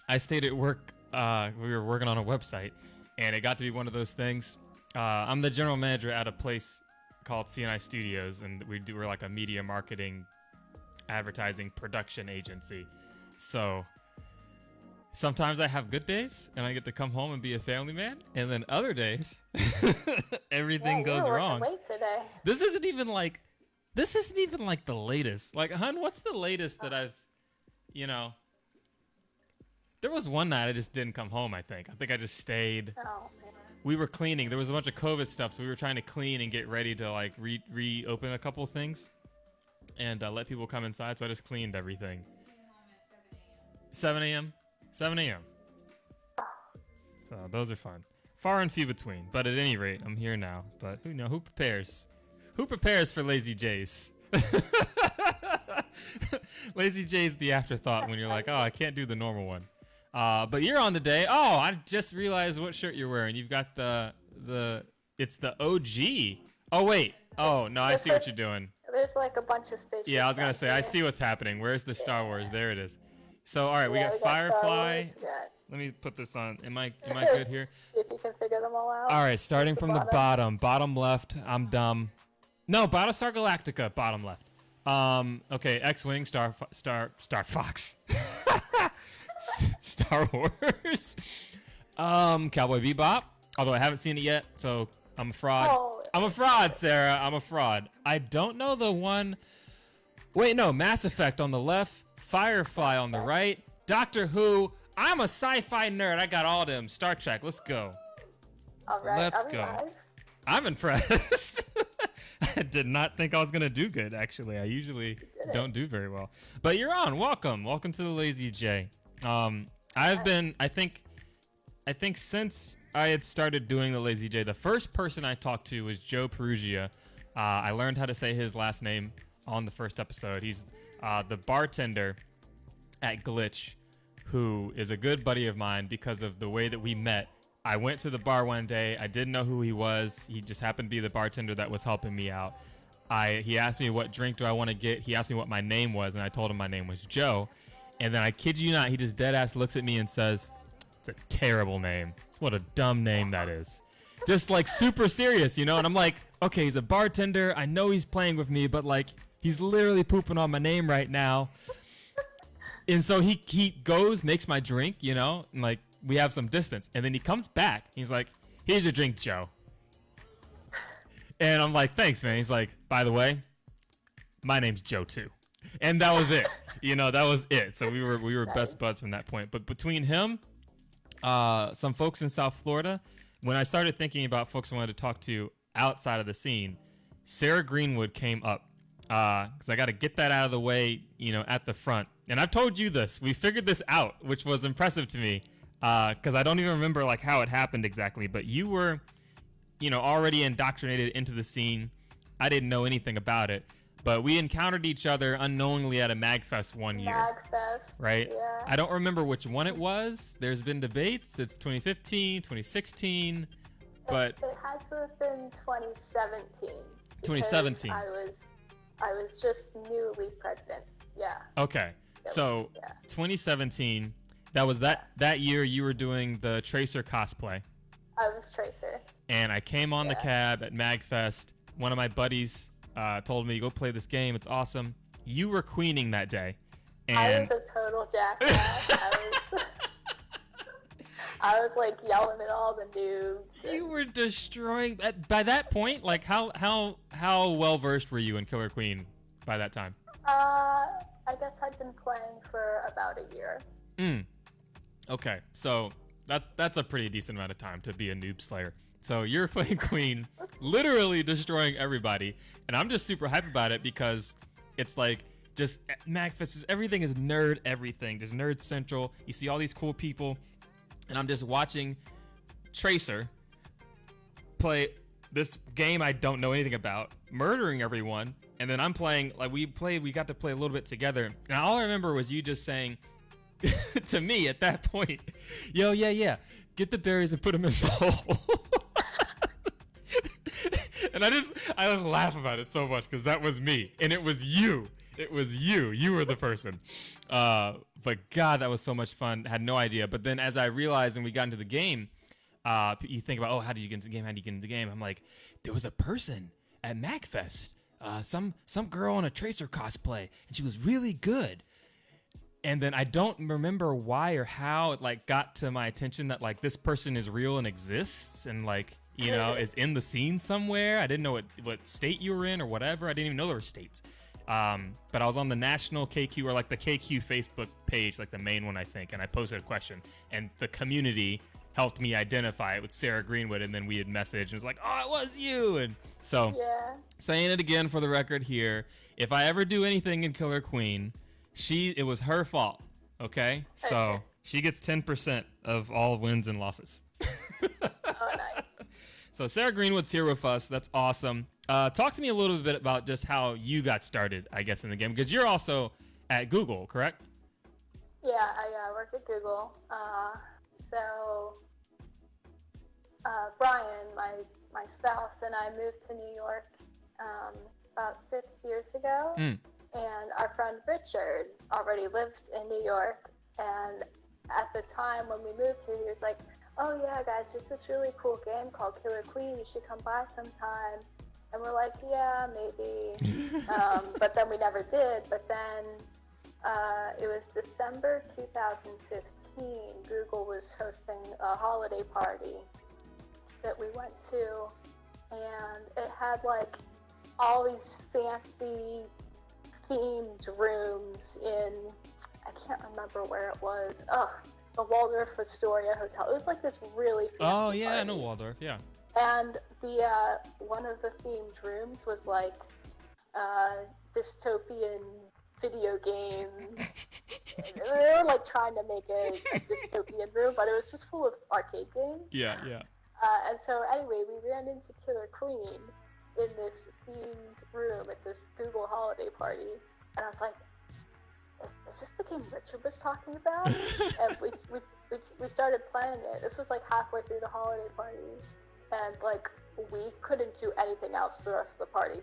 I stayed at work. We were working on a website, and it got to be one of those things. I'm the general manager at a place called CNI Studios, and we're like a media marketing, advertising production agency. So sometimes I have good days, and I get to come home and be a family man, and then other days, everything goes wrong. Late today. This isn't even like the latest. Like, hun, what's the latest that I've, There was one night I just didn't come home, I think I just stayed. Oh, man. We were cleaning. There was a bunch of COVID stuff, so we were trying to clean and get ready to like reopen a couple of things and let people come inside. So I just cleaned everything. 7 a.m. 7 a.m. So those are fun. Far and few between. But at any rate, I'm here now. But who prepares? Who prepares for Lazy J's? Lazy J's the afterthought when you're like, oh, I can't do the normal one. But you're on today. Oh, I just realized what shirt you're wearing. You've got it's the OG. Oh, wait. Oh, no, I see what you're doing. There's like a bunch of spaceships. Yeah, I was going to say, I see what's happening. Where's the Star Wars? There it is. So, all right, we got Firefly. Let me put this on. Am I good here? If you can figure them all out. All right, starting from the bottom. Bottom left, I'm dumb. No, Battlestar Galactica, bottom left. Okay, X-Wing, Star Fox. Star Wars. Cowboy Bebop. Although I haven't seen it yet, so I'm a fraud. Oh. I'm a fraud, Sarah. I'm a fraud. I don't know the one. Wait, no. Mass Effect on the left. Firefly on the right. Doctor Who. I'm a sci-fi nerd. I got all them. Star Trek. Let's go. All right. Let's go. I'm impressed. I did not think I was gonna do good. Actually, I usually don't do very well. But you're on. Welcome to the Lazy J. I've been. I think since I had started doing the Lazy J, the first person I talked to was Joe Perugia. I learned how to say his last name on the first episode. He's the bartender at Glitch, who is a good buddy of mine because of the way that we met. I went to the bar one day. I didn't know who he was. He just happened to be the bartender that was helping me out. He asked me what drink do I want to get. He asked me what my name was, and I told him my name was Joe. And then I kid you not, he just dead ass looks at me and says, "It's a terrible name. What a dumb name that is." Just like super serious, And I'm like, okay, he's a bartender. I know he's playing with me, but like he's literally pooping on my name right now. And so he goes, makes my drink, and like we have some distance. And then he comes back. He's like, "Here's your drink, Joe." And I'm like, "Thanks, man." He's like, "By the way, my name's Joe too." And that was it. That was it. So we were best buds from that point. But between him, some folks in South Florida, when I started thinking about folks I wanted to talk to outside of the scene, Sarah Greenwood came up. Because I got to get that out of the way, at the front. And I've told you this. We figured this out, which was impressive to me. Because I don't even remember like how it happened exactly. But you were, already indoctrinated into the scene. I didn't know anything about it. But we encountered each other unknowingly at a MagFest one year. MagFest. Right? Yeah. I don't remember which one it was. There's been debates. It's 2015, 2016. But it has to have been 2017. 2017. I was just newly pregnant. Yeah. Okay. So 2017, that was that year you were doing the Tracer cosplay. I was Tracer. And I came on the cab at MagFest. One of my buddies told me, "Go play this game. It's awesome." You were queening that day. And I was a total jackass. I was like yelling at all the noobs. You were destroying that. By that point, like how well versed were you in Killer Queen by that time? I guess I'd been playing for about a year. Okay, so that's a pretty decent amount of time to be a noob slayer. So you're playing Queen, literally destroying everybody, and I'm just super hyped about it because it's like just MagFest. Everything is nerd. Everything just nerd central. You see all these cool people. And I'm just watching Tracer play this game I don't know anything about, murdering everyone. And then I'm playing, like we got to play a little bit together. And all I remember was you just saying to me at that point, "Yo, yeah, get the berries and put them in the hole." And I laugh about it so much because that was me. And it was you. It was you. You were the person. But God, that was so much fun. Had no idea. But then as I realized and we got into the game, you think about, oh, how did you get into the game? How did you get into the game? I'm like, there was a person at MacFest, some girl in a Tracer cosplay, and she was really good. And then I don't remember why or how it like got to my attention that like this person is real and exists and like, you know, is in the scene somewhere. I didn't know what state you were in or whatever. I didn't even know there were states. But I was on the national KQ or like the KQ Facebook page, like the main one, I think. And I posted a question and the community helped me identify it with Sarah Greenwood. And then we had messaged and it was like, oh, it was you. And so saying it again for the record here, if I ever do anything in Killer Queen, it was her fault. Okay. So she gets 10% of all wins and losses. Oh, nice. So Sarah Greenwood's here with us. That's awesome. Talk to me a little bit about just how you got started, I guess, in the game, because you're also at Google, correct? Yeah, I work at Google. Brian, my spouse, and I moved to New York about 6 years ago. And our friend Richard already lived in New York. And at the time when we moved here, he was like, oh yeah, guys, there's this really cool game called Killer Queen. You should come by sometime. And we're like, yeah, maybe. But then we never did. But then it was December 2015. Google was hosting a holiday party that we went to. And it had like all these fancy themed rooms in, I can't remember where it was. The Waldorf Astoria Hotel. It was like this really fancy Oh yeah, party. I know Waldorf, yeah. And the one of the themed rooms was like dystopian video game. They were like trying to make a dystopian room, but it was just full of arcade games. Yeah. And so anyway, we ran into Killer Queen in this themed room at this Google holiday party, and I was like, is this the game Richard was talking about? And we started playing it. This was like halfway through the holiday party, and like we couldn't do anything else the rest of the party.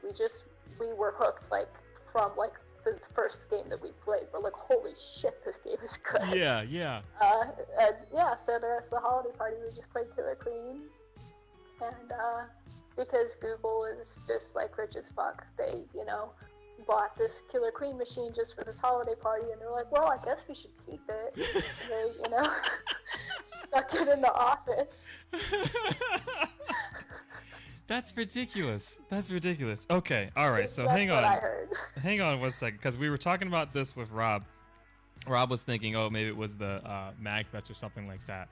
We were hooked like from like the first game that we played. We're like, holy shit, this game is good. Yeah. And yeah, so the rest of the holiday party we just played Killer Queen, and because Google is just like rich as fuck, they bought this Killer Queen machine just for this holiday party, and they're like, well, I guess we should keep it. And they, stuck it in the office. That's ridiculous. Okay, all right. So hang on. That's what I heard. Hang on 1 second, because we were talking about this with Rob. Rob was thinking, oh, maybe it was the MagFest or something like that.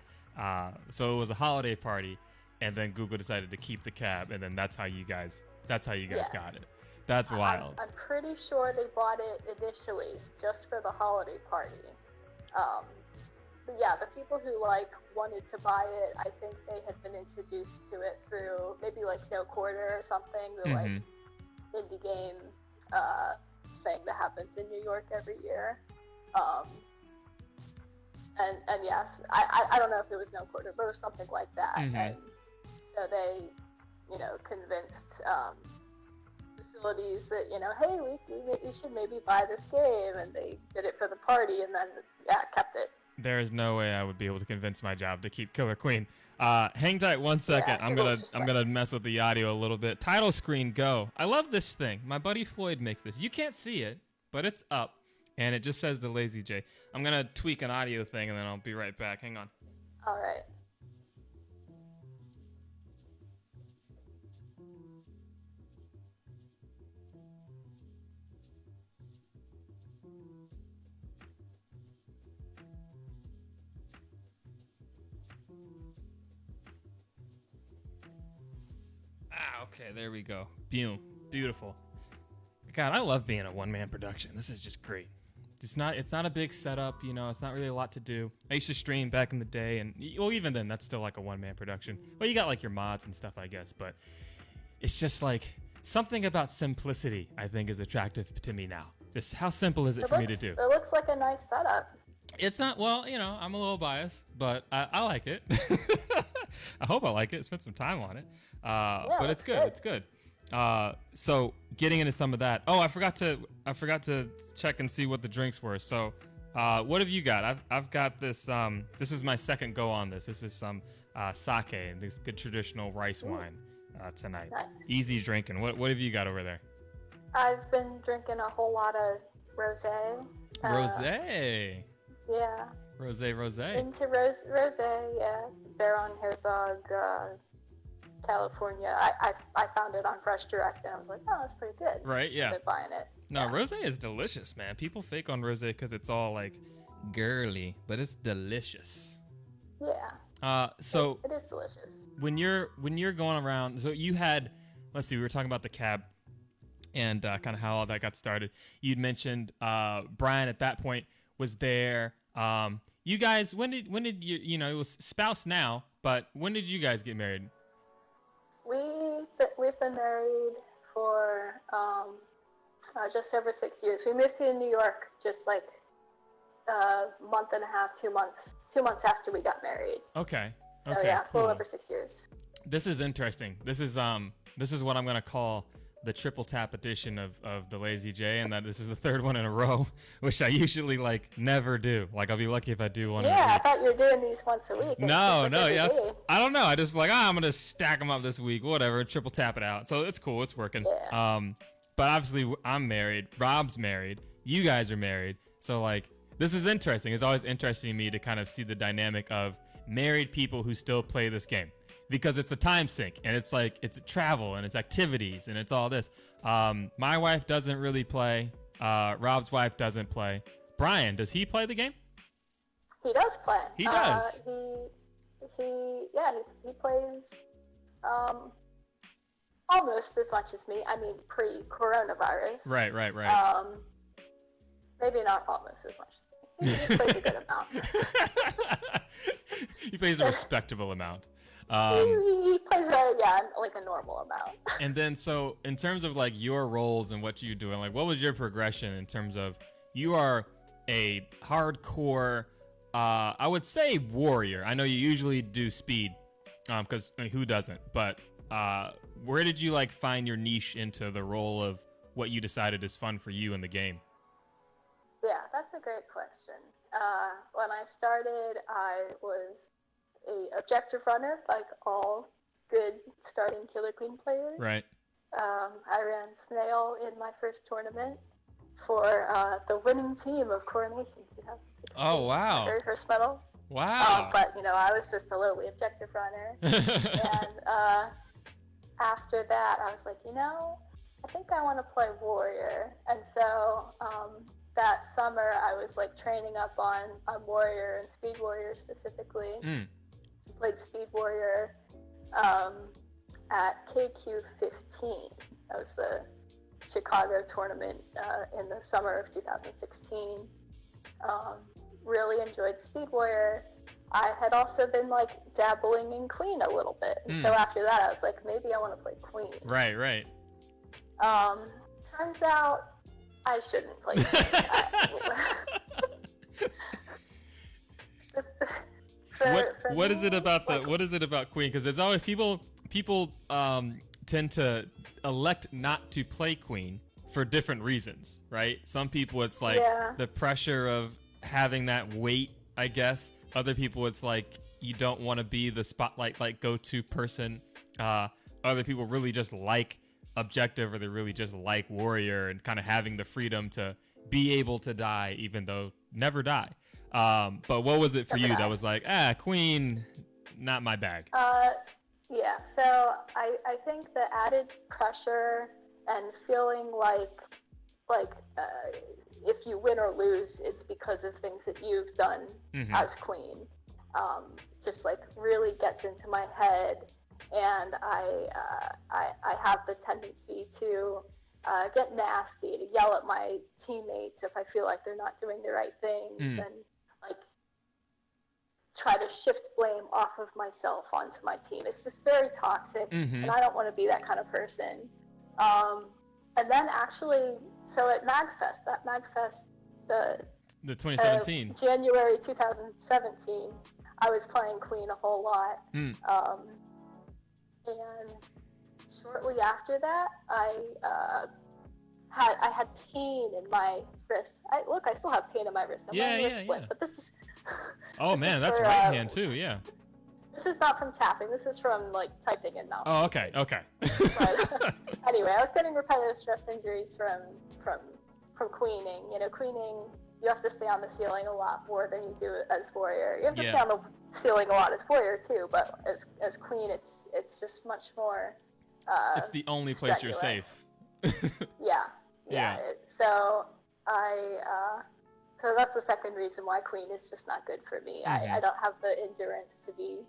So it was a holiday party, and then Google decided to keep the cab, and then that's how you guys got it. That's wild. I'm pretty sure they bought it initially just for the holiday party. But yeah, the people who wanted to buy it, I think they had been introduced to it through maybe like No Quarter or something, the like indie game thing that happens in New York every year. And yes, I don't know if it was No Quarter, but it was something like that. And so they, convinced facilities that, hey, we should maybe buy this game, and they did it for the party, and then kept it. There is no way I would be able to convince my job to keep Killer Queen. Hang tight 1 second. Yeah, I'm gonna mess with the audio a little bit. Title screen go. I love this thing. My buddy Floyd makes this. You can't see it, but it's up, and it just says the Lazy J. I'm gonna tweak an audio thing, and then I'll be right back. Hang on. All right. Okay, there we go. Boom. Beautiful. God, I love being a one-man production. This is just great. It's not a big setup, it's not really a lot to do. I used to stream back in the day, and even then, that's still like a one-man production. Well, you got like your mods and stuff, I guess, but it's just like something about simplicity, I think, is attractive to me now. Just how simple is it for me to do? It looks like a nice setup. It's not, well, I'm a little biased, but I like it. I hope I like it. Spent some time on it. But it's good. It's good. So getting into some of that. Oh, I forgot to check and see what the drinks were. So, what have you got? I've got this. This is my second go on this. This is some sake, this good traditional rice wine tonight. Nice. Easy drinking. What have you got over there? I've been drinking a whole lot of rosé. Rosé. Yeah. Rosé. Into rosé, yeah. Baron Herzog, California. I found it on Fresh Direct, and I was like, oh, that's pretty good. Right, yeah. I've been buying it. No, yeah. rosé is delicious, man. People fake on rosé because it's all like girly, but it's delicious. Yeah. So it is delicious. When you're going around, so you had, let's see, we were talking about the cab and kind of how all that got started. You'd mentioned Brian at that point was there. You guys, when did you know, it was spouse now, but when did you guys get married? We've been married for just over 6 years. We moved to New York just like a month and a half, 2 months. 2 months after we got married. Okay. So yeah, cool. a little over 6 years. This is interesting. This is what I'm gonna call the triple tap edition of the Lazy J, and that this is the third one in a row, which I usually like never do. Like I'll be lucky if I do one. Yeah, I thought you were doing these once a week. No, yeah. I don't know. I just like I'm gonna stack them up this week, whatever. Triple tap it out. So it's cool. It's working. Yeah. But obviously I'm married. Rob's married. You guys are married. So like this is interesting. It's always interesting to me to kind of see the dynamic of married people who still play this game. Because it's a time sink, and it's like it's travel and it's activities and it's all this. My wife doesn't really play. Rob's wife doesn't play. Brian, does he play the game? He does play. He does. He plays almost as much as me. I mean, pre-coronavirus. Right. Maybe not almost as much. He plays a good amount. He plays a respectable amount. He plays like a normal amount. And then, so in terms of like your roles and what you doing, like what was your progression in terms of you are a hardcore, I would say warrior. I know you usually do speed, because who doesn't? But where did you like find your niche into the role of what you decided is fun for you in the game? Yeah, that's a great question. When I started, I was a objective runner, like all good starting Killer Queen players. Right. I ran Snail in my first tournament for the winning team of Coronation 2016. Oh, wow. My very first medal. Wow. But, I was just a literally objective runner. And after that, I was like, I think I want to play Warrior. And so that summer, I was like training up on Warrior and Speed Warrior specifically. Played Speed Warrior at KQ15. That was the Chicago tournament in the summer of 2016. Really enjoyed Speed Warrior. I had also been like dabbling in Queen a little bit. So after that, I was like, maybe I want to play Queen. Right. Turns out I shouldn't play Queen. What is it about Queen? Because there's always people tend to elect not to play Queen for different reasons, right? Some people it's like the pressure of having that weight, I guess. Other people it's like you don't want to be the spotlight like go-to person. Other people really just like objective, or they really just like warrior and kind of having the freedom to be able to die even though never die. But what was it for you that was like, Queen, not my bag? So I think the added pressure and feeling like if you win or lose, it's because of things that you've done as Queen. Just like really gets into my head, and I have the tendency to get nasty, to yell at my teammates if I feel like they're not doing the right things, and like try to shift blame off of myself onto my team. It's just very toxic, and I don't want to be that kind of person. And then actually, so at MagFest, the 2017, January 2017, I was playing Queen a whole lot, and shortly after that, I had pain in my wrist. I still have pain in my wrist. Yeah. But this is. Oh man, that's for, right hand too. Yeah. This is not from tapping. This is from like typing and mouse. Oh, okay. But anyway, I was getting repetitive stress injuries from queening. You know, queening, you have to stay on the ceiling a lot more than you do as warrior. You have to stay on the ceiling a lot as warrior too, but as queen, it's just much more. It's the only place strenuous. you're safe. Yeah. So that's the second reason why queen is just not good for me. Mm-hmm. I don't have the endurance to be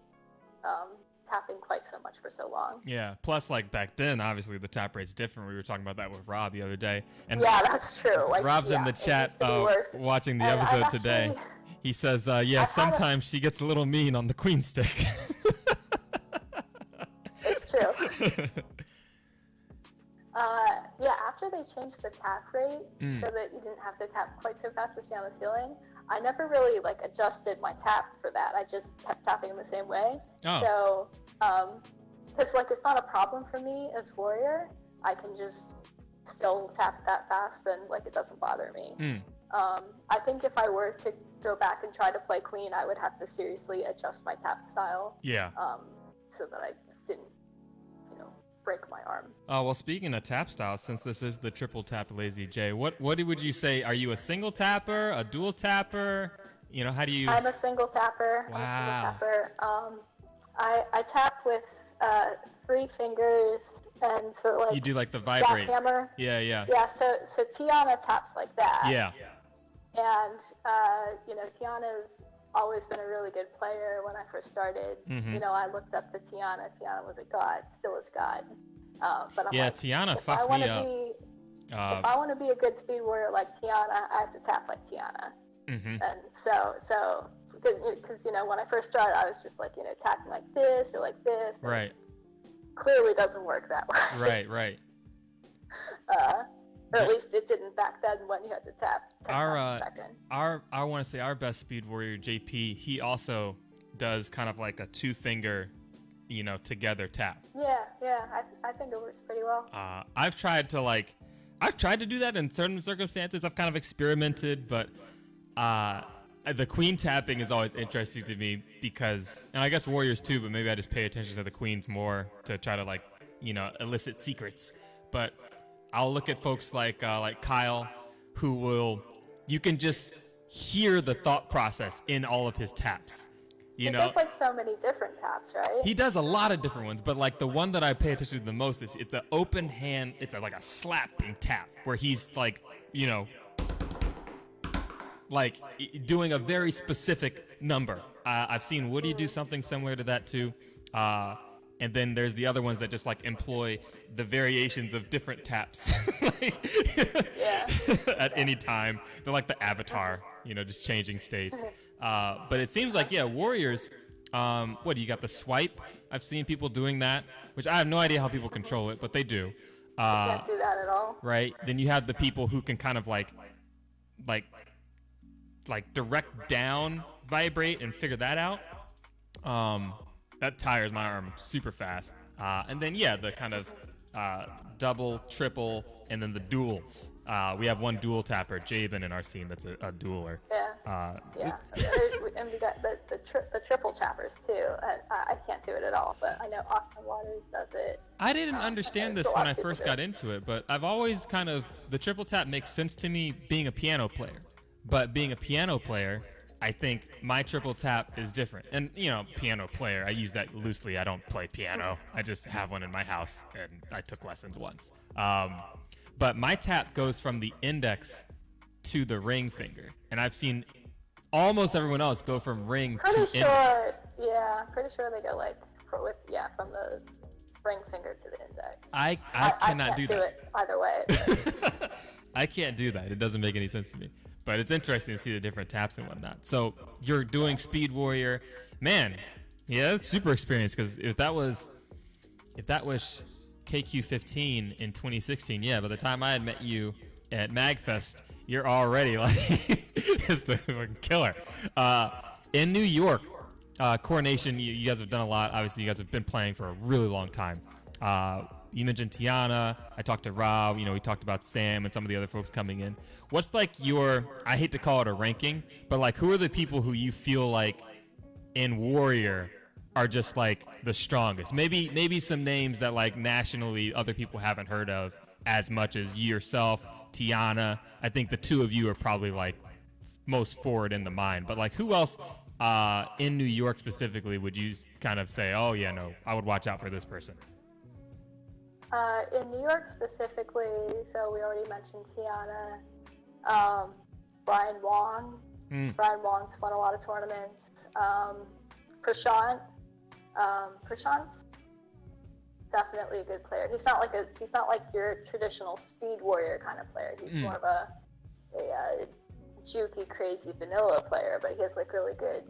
tapping quite so much for so long. Yeah. Plus, like back then, obviously the tap rate's different. We were talking about that with Rob the other day. And yeah, that's true. Like, Rob's in the chat watching the episode today. He says, sometimes she gets a little mean on the queen stick. It's true. After they changed the tap rate so that you didn't have to tap quite so fast to stay on the ceiling, I never really like adjusted my tap for that. I just kept tapping in the same way. Oh. So, because like it's not a problem for me as warrior, I can just still tap that fast and like it doesn't bother me. I think if I were to go back and try to play queen, I would have to seriously adjust my tap style. Yeah. So that I didn't, break my arm. Oh, well, speaking of tap styles, since this is the triple tap Lazy J, what would you say? Are you a single tapper, a dual tapper? How do you... I'm a single tapper. Wow. I tap with 3 fingers and sort of like... You do like the vibrate. Jackhammer. Yeah. Yeah, so Tiana taps like that. Yeah. And, Tiana's always been a really good player when I first started. Mm-hmm. I looked up to Tiana. Tiana was a god, still is god. But I'm Tiana fucks me up. If I want to be a good speed warrior like Tiana, I have to tap like Tiana. Mm-hmm. And so because when I first started, I was just like tapping like this or like this. Right. Clearly doesn't work that way. Right. Or at least it didn't back then when you had to tap. I want to say our best speed warrior JP, he also does kind of like a 2-finger, together tap. Yeah, I think it works pretty well. I've tried to do that in certain circumstances. I've kind of experimented, but the queen tapping is always interesting to me because, and I guess warriors too, but maybe I just pay attention to the queens more to try to elicit secrets. But I'll look at folks like Kyle, you can just hear the thought process in all of his taps. He does like so many different taps, right? He does a lot of different ones, but like the one that I pay attention to the most is it's an open hand, it's like a slapping tap where he's like, like doing a very specific number. I've seen Woody do something similar to that too. And then there's the other ones that just like employ the variations of different taps at any time. They're like the avatar, just changing states. But it seems like, warriors, you got the swipe? I've seen people doing that, which I have no idea how people control it, but they do. Can't do that at all. Right? Then you have the people who can kind of like direct down, vibrate, and figure that out. That tires my arm super fast. And then, the kind of double, triple, and then the duels. We have one dual tapper, Jabin, in our scene that's a dueler. Yeah. And we got the triple tappers, too. I can't do it at all, but I know Austin Waters does it. I didn't understand this when I first got into it, but I've always the triple tap makes sense to me being a piano player. But being a piano player, I think my triple tap is different. And, piano player, I use that loosely. I don't play piano. I just have one in my house, and I took lessons once. But my tap goes from the index to the ring finger. And I've seen almost everyone else go from ring to index. Pretty sure they go from the ring finger to the index. I cannot do that. I can't do it either way. I can't do that. It doesn't make any sense to me. But it's interesting to see the different taps and whatnot. So you're doing Speed Warrior, man. Yeah, that's super experience because if that was KQ15 in 2016, by the time I had met you at MagFest, you're already like just a fucking killer. In New York, Coronation, you guys have done a lot. Obviously, you guys have been playing for a really long time. you mentioned Tiana. I talked to Rob. We talked about Sam and some of the other folks coming in. What's like your, I hate to call it a ranking, but like who are the people who you feel like in Warrior are just like the strongest? Maybe some names that like nationally other people haven't heard of as much as you yourself, Tiana. I think the two of you are probably like most forward in the mind. But like who else in New York specifically would you kind of say, oh yeah, no, I would watch out for this person? In New York specifically, so we already mentioned Tiana, Brian Wong. Brian Wong's won a lot of tournaments. Prashant. Prashant's definitely a good player. He's not like your traditional speed warrior kind of player. He's more of a jukey, crazy vanilla player, but he has like really good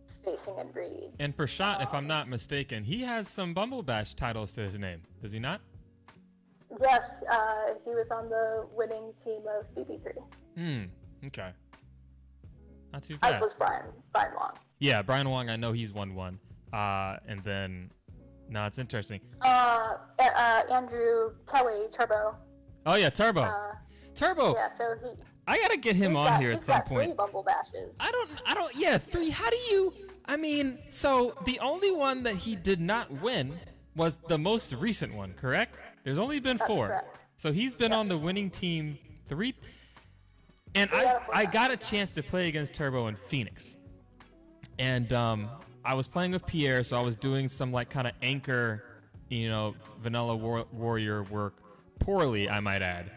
spacing and read. And Prashant, if I'm not mistaken, he has some Bumble Bash titles to his name. Does he not? Yes, he was on the winning team of BB3. Okay. Not too bad. As was Brian Wong. Yeah, Brian Wong, I know he's won one. And then, no, it's interesting. Andrew Kelly, Turbo. Oh yeah, Turbo. Turbo. Yeah, so I gotta get him on here at some point. He's got 3 Bumble Bashes. I don't. Yeah, 3. How do you? I mean, so the only one that he did not win was the most recent one, correct? There's only been 4. Correct. So he's been on the winning team 3. And I got a chance to play against Turbo in Phoenix. And I was playing with Pierre, so I was doing some like kind of anchor, vanilla warrior work poorly, I might add.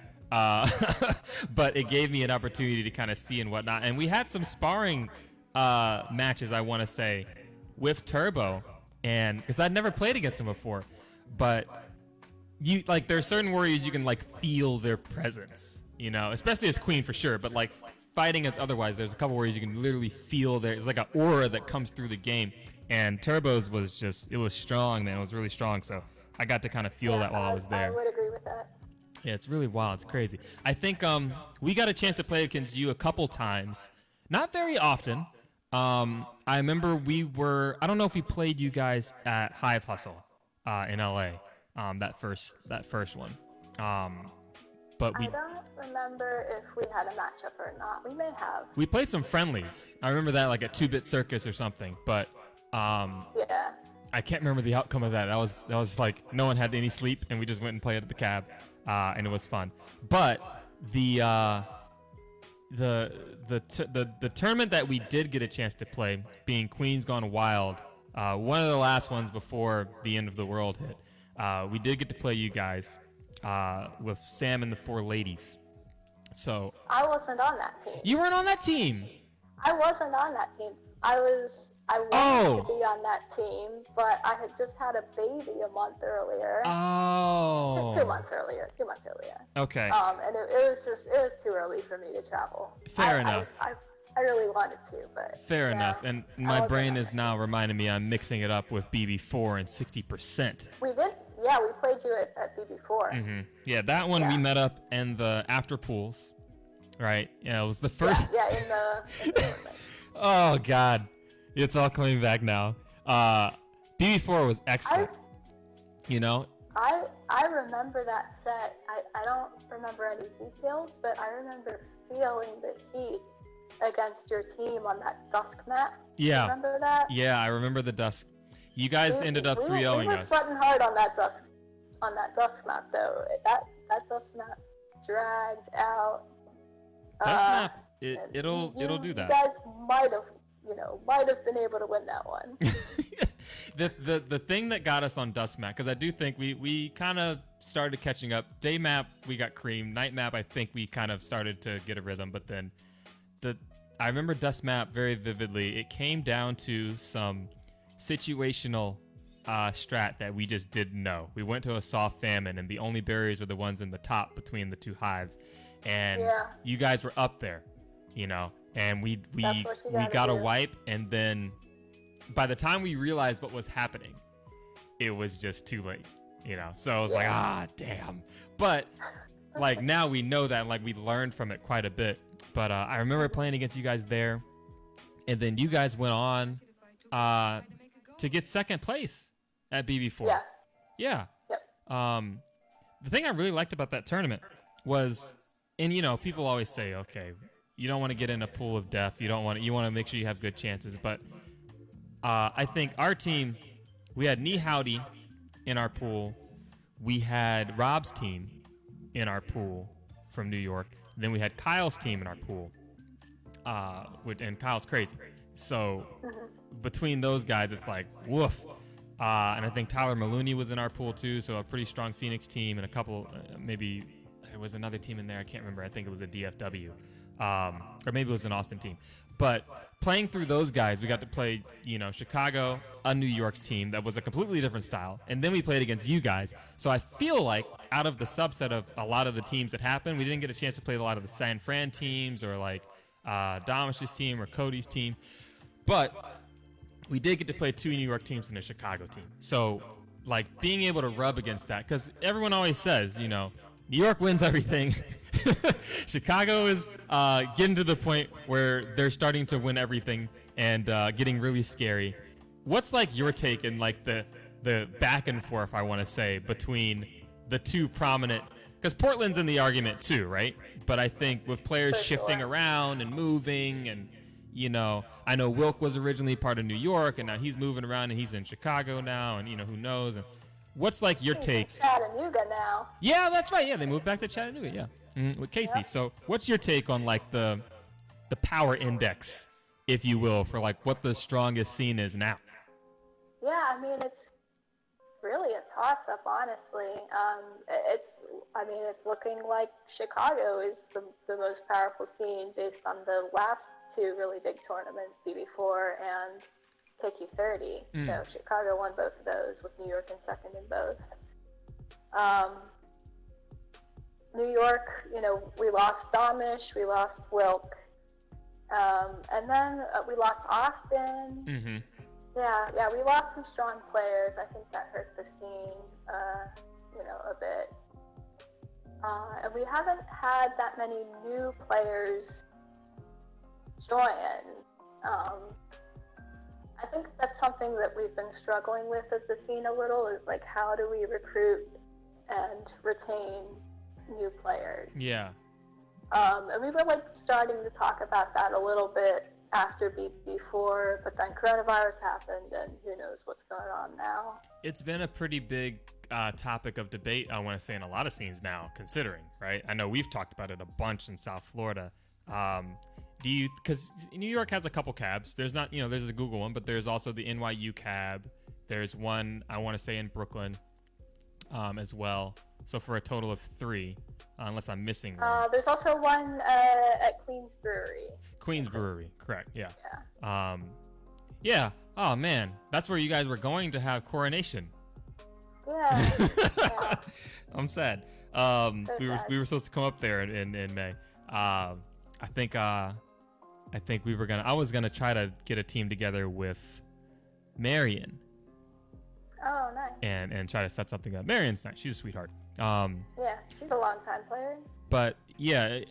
But it gave me an opportunity to kind of see and whatnot. And we had some sparring matches, I want to say, with Turbo, and because I'd never played against him before. But there's certain warriors you can like feel their presence, especially as Queen for sure. But like fighting as otherwise, there's a couple warriors you can literally feel there's like an aura that comes through the game. And Turbo's was it was strong, man. It was really strong. So I got to kind of feel that while I was there. I would agree with that. Yeah, it's really wild. It's crazy. I think we got a chance to play against you a couple times. Not very often. I remember I don't know if we played you guys at Hive Hustle in LA, that first one. But I don't remember if we had a matchup or not. We may have. We played some friendlies. I remember that like at 2-Bit Circus or something. But yeah. I can't remember the outcome of that. That was like no one had any sleep, and we just went and played at the cab. And it was fun. But the tournament that we did get a chance to play, being Queens Gone Wild, one of the last ones before the end of the world hit, we did get to play you guys with Sam and the 4 ladies. So I wasn't on that team. You weren't on that team? I wasn't on that team. I wanted to be on that team, but I had just had a baby a month earlier. Oh. 2 months earlier. Okay. And it was too early for me to travel. Fair enough. I really wanted to, but fair enough. And my brain is now reminding me I'm mixing it up with BB4 and 60%. We did. Yeah, we played you at BB4. Mm-hmm. Yeah, that one we met up in the after pools, right? Yeah, it was the first. Yeah, in the Oh God. It's all coming back now. BB4 was excellent. I remember that set. I don't remember any details, but I remember feeling the heat against your team on that dusk map. Yeah. Remember that? Yeah, I remember the dusk. You guys ended up 3-0ing us. We were sweating hard on that dusk map though. That dusk map dragged out. Dusk map, it'll do that. You guys might have been able to win that one. The thing that got us on Dust Map, because I do think we kind of started catching up. Day map, we got cream. Night map, I think we kind of started to get a rhythm. But then I remember Dust Map very vividly. It came down to some situational strat that we just didn't know. We went to a soft famine, and the only barriers were the ones in the top between the 2 hives. And you guys were up there, and we got a wipe, and then by the time we realized what was happening, it was just too late, so I was like, damn. But like now we know that, like we learned from it quite a bit. But I remember playing against you guys there, and then you guys went on to get second place at BB4. Yeah. Yep. The thing I really liked about that tournament was, and people always say, okay, you don't want to get in a pool of death. You want to make sure you have good chances. But I think our team, we had Nee Howdy in our pool. We had Rob's team in our pool from New York. Then we had Kyle's team in our pool. And Kyle's crazy. So between those guys, it's like, woof. And I think Tyler Maloney was in our pool too, so a pretty strong Phoenix team, and a couple, maybe there was another team in there, I can't remember. I think it was a DFW, or maybe it was an Austin team. But playing through those guys, we got to play, Chicago, a New York's team that was a completely different style, and then we played against you guys. So I feel like out of the subset of a lot of the teams that happened, we didn't get a chance to play a lot of the San Fran teams or like Domish's team or Cody's team, but we did get to play 2 New York teams and a Chicago team. So, like, being able to rub against that, because everyone always says, New York wins everything. Chicago is getting to the point where they're starting to win everything and getting really scary. What's, like, your take in, like, the back and forth, I want to say, between the two prominent, because Portland's in the argument too, right? But I think with players shifting around and moving and, I know Wilk was originally part of New York, and now he's moving around, and he's in Chicago now, and, who knows. And what's, like, your take? Chattanooga now. Yeah, that's right. Yeah, they moved back to Chattanooga, with Casey. Yep. So what's your take on, like, the power index, if you will, for, like, what the strongest scene is now? Yeah, I mean, it's really a toss-up, honestly. It's looking like Chicago is the most powerful scene based on the last 2 really big tournaments, BB4 and KQ30. So Chicago won both of those, with New York in second in both. New York, we lost Domish, we lost Wilk, and then we lost Austin. Mm-hmm. Yeah, we lost some strong players. I think that hurt the scene, a bit. And we haven't had that many new players join. I think that's something that we've been struggling with as the scene a little, is like, how do we recruit and retain new players? Yeah. And we were like starting to talk about that a little bit after BB4, but then coronavirus happened, and who knows what's going on now. It's been a pretty big topic of debate, I want to say, in a lot of scenes now, considering, right? I know we've talked about it a bunch in South Florida. Because New York has a couple cabs. There's not, there's the Google one, but there's also the NYU cab. There's one, I want to say, in Brooklyn as well. So for a total of 3, unless I'm missing one. There's also one at Queens Brewery. Queens Brewery, correct, yeah. Yeah. Oh, man. That's where you guys were going to have Coronation. Yeah. Yeah. I'm sad. We were supposed to come up there in May. I think I was gonna try to get a team together with Marion. Oh, nice. And try to set something up. Marion's nice. She's a sweetheart. Yeah, she's a long-time player. But yeah,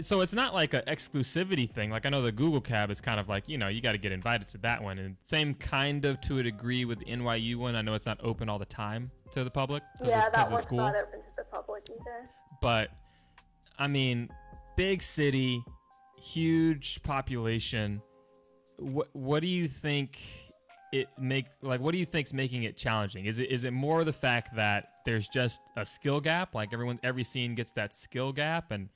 so it's not like an exclusivity thing. Like, I know the Google cab is kind of like, you got to get invited to that one, and same kind of to a degree with the NYU one. I know it's not open all the time to the public. Yeah, that one's not open to the public either. But I mean, big city, huge population. What do you think what do you think's making it challenging? Is it more the fact that there's just a skill gap? Like, every scene gets that skill gap, and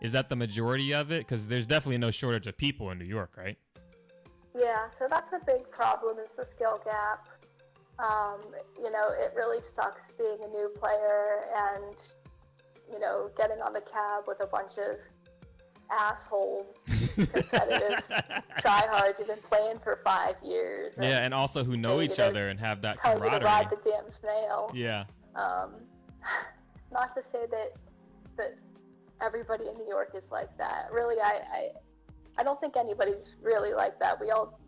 is that the majority of it? Because there's definitely no shortage of people in New York, right? Yeah, so that's a big problem, is the skill gap. It really sucks being a new player and, getting on the cab with a bunch of asshole competitive tryhards who've been playing for 5 years. And also who know each other and have that camaraderie. Tell you to ride the damn snail. Yeah. Not to say that everybody in New York is like that. Really, I don't think anybody's really like that. We all,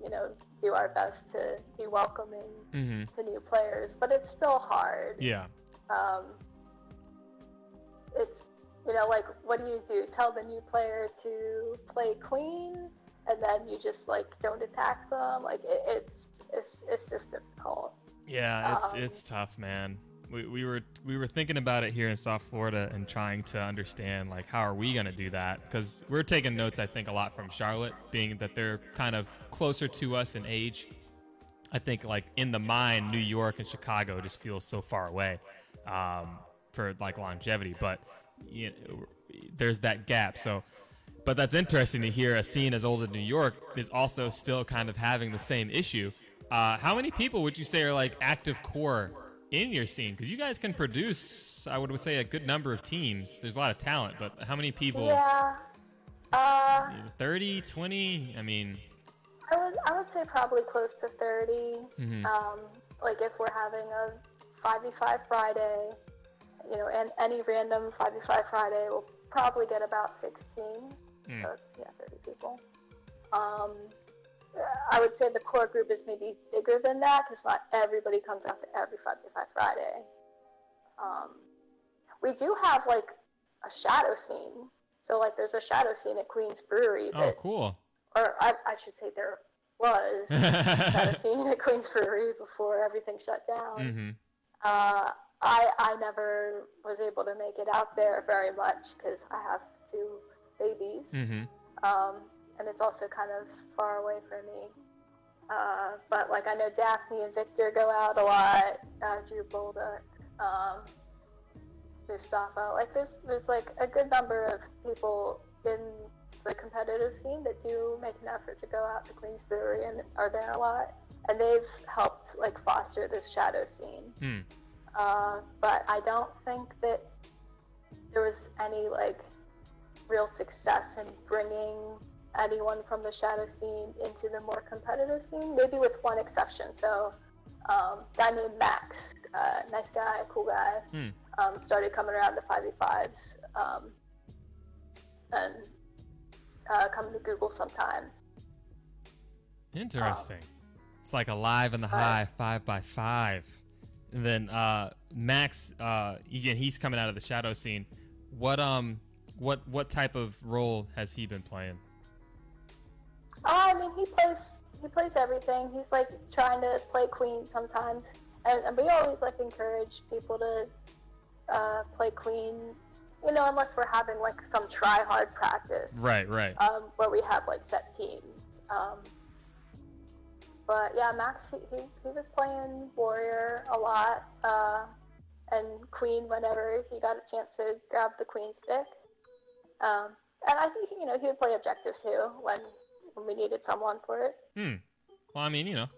do our best to be welcoming to new players, but it's still hard. Yeah. It's, like, what do? Tell the new player to play queen, and then you just, like, don't attack them? Like, it's just difficult. Yeah, it's tough, man. we were thinking about it here in South Florida and trying to understand like how are we gonna do that, because we're taking notes I think a lot from Charlotte, being that they're kind of closer to us in age. I think like in the mind, New York and Chicago just feels so far away for like longevity, but you know, there's that gap. So, but that's interesting to hear a scene as old as New York is also still kind of having the same issue. How many people would you say are like active core in your scene? Because you guys can produce, I would say, a good number of teams. There's a lot of talent, but how many people? Yeah. 30, 20? I mean, I would say probably close to 30. Mm-hmm. Like if we're having a 5v5 Friday, you know, and any random 5v5 Friday, we'll probably get about 16. So it's, 30 people. I would say the core group is maybe bigger than that because not everybody comes out to every 5v5 Friday. We do have like a shadow scene. So like there's a shadow scene at Queen's Brewery. Oh, cool. Or I should say there was a shadow scene at Queen's Brewery before everything shut down. Mm-hmm. I never was able to make it out there very much because I have 2 babies. Mm-hmm. And it's also kind of far away for me. But like I know Daphne and Victor go out a lot, Drew Bolduc, Mustafa. Like there's like a good number of people in the competitive scene that do make an effort to go out to Queen's Brewery and are there a lot. And they've helped like foster this shadow scene. But I don't think that there was any like real success in bringing anyone from the shadow scene into the more competitive scene, maybe with one exception. So a guy named Max, nice guy, cool guy, started coming around to 5v5s and coming to Google sometimes. Interesting. It's like a live in the high 5x5. And then Max, again, he's coming out of the shadow scene. What type of role has he been playing? I mean, he plays everything. He's like trying to play Queen sometimes, and we always like encourage people to play Queen. You know, unless we're having like some try hard practice. Right. Where we have like set teams. But yeah, Max, he was playing Warrior a lot, and Queen whenever he got a chance to grab the Queen stick. And I think, you know, he would play Objective too when we needed someone for it. Well, I mean, you know,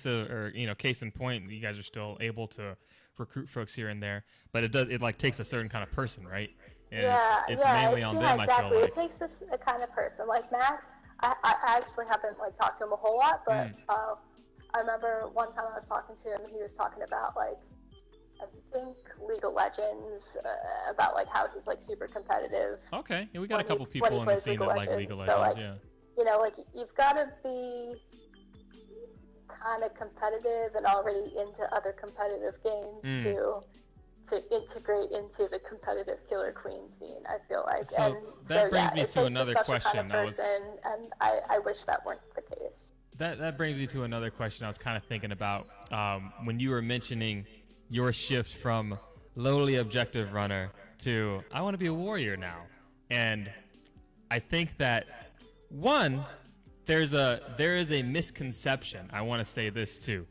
or, you know, case in point, you guys are still able to recruit folks here and there, but it like takes a certain kind of person, right? And it's mainly on them, exactly. I feel like. It takes a kind of person. Like Max, I actually haven't like talked to him a whole lot, but I remember one time I was talking to him and he was talking about like, I think League of Legends, about like how he's like super competitive. Okay, yeah, we got a couple people in the scene that like League of Legends, so, like, yeah. You know, like you've got to be kind of competitive and already into other competitive games to integrate into the competitive Killer Queen scene, I feel like. So that brings me to another question. And I wish that weren't the case. That brings me to another question I was kind of thinking about when you were mentioning your shift from lowly objective runner to I want to be a warrior now. And I think that one, there is a misconception. I want to say this too.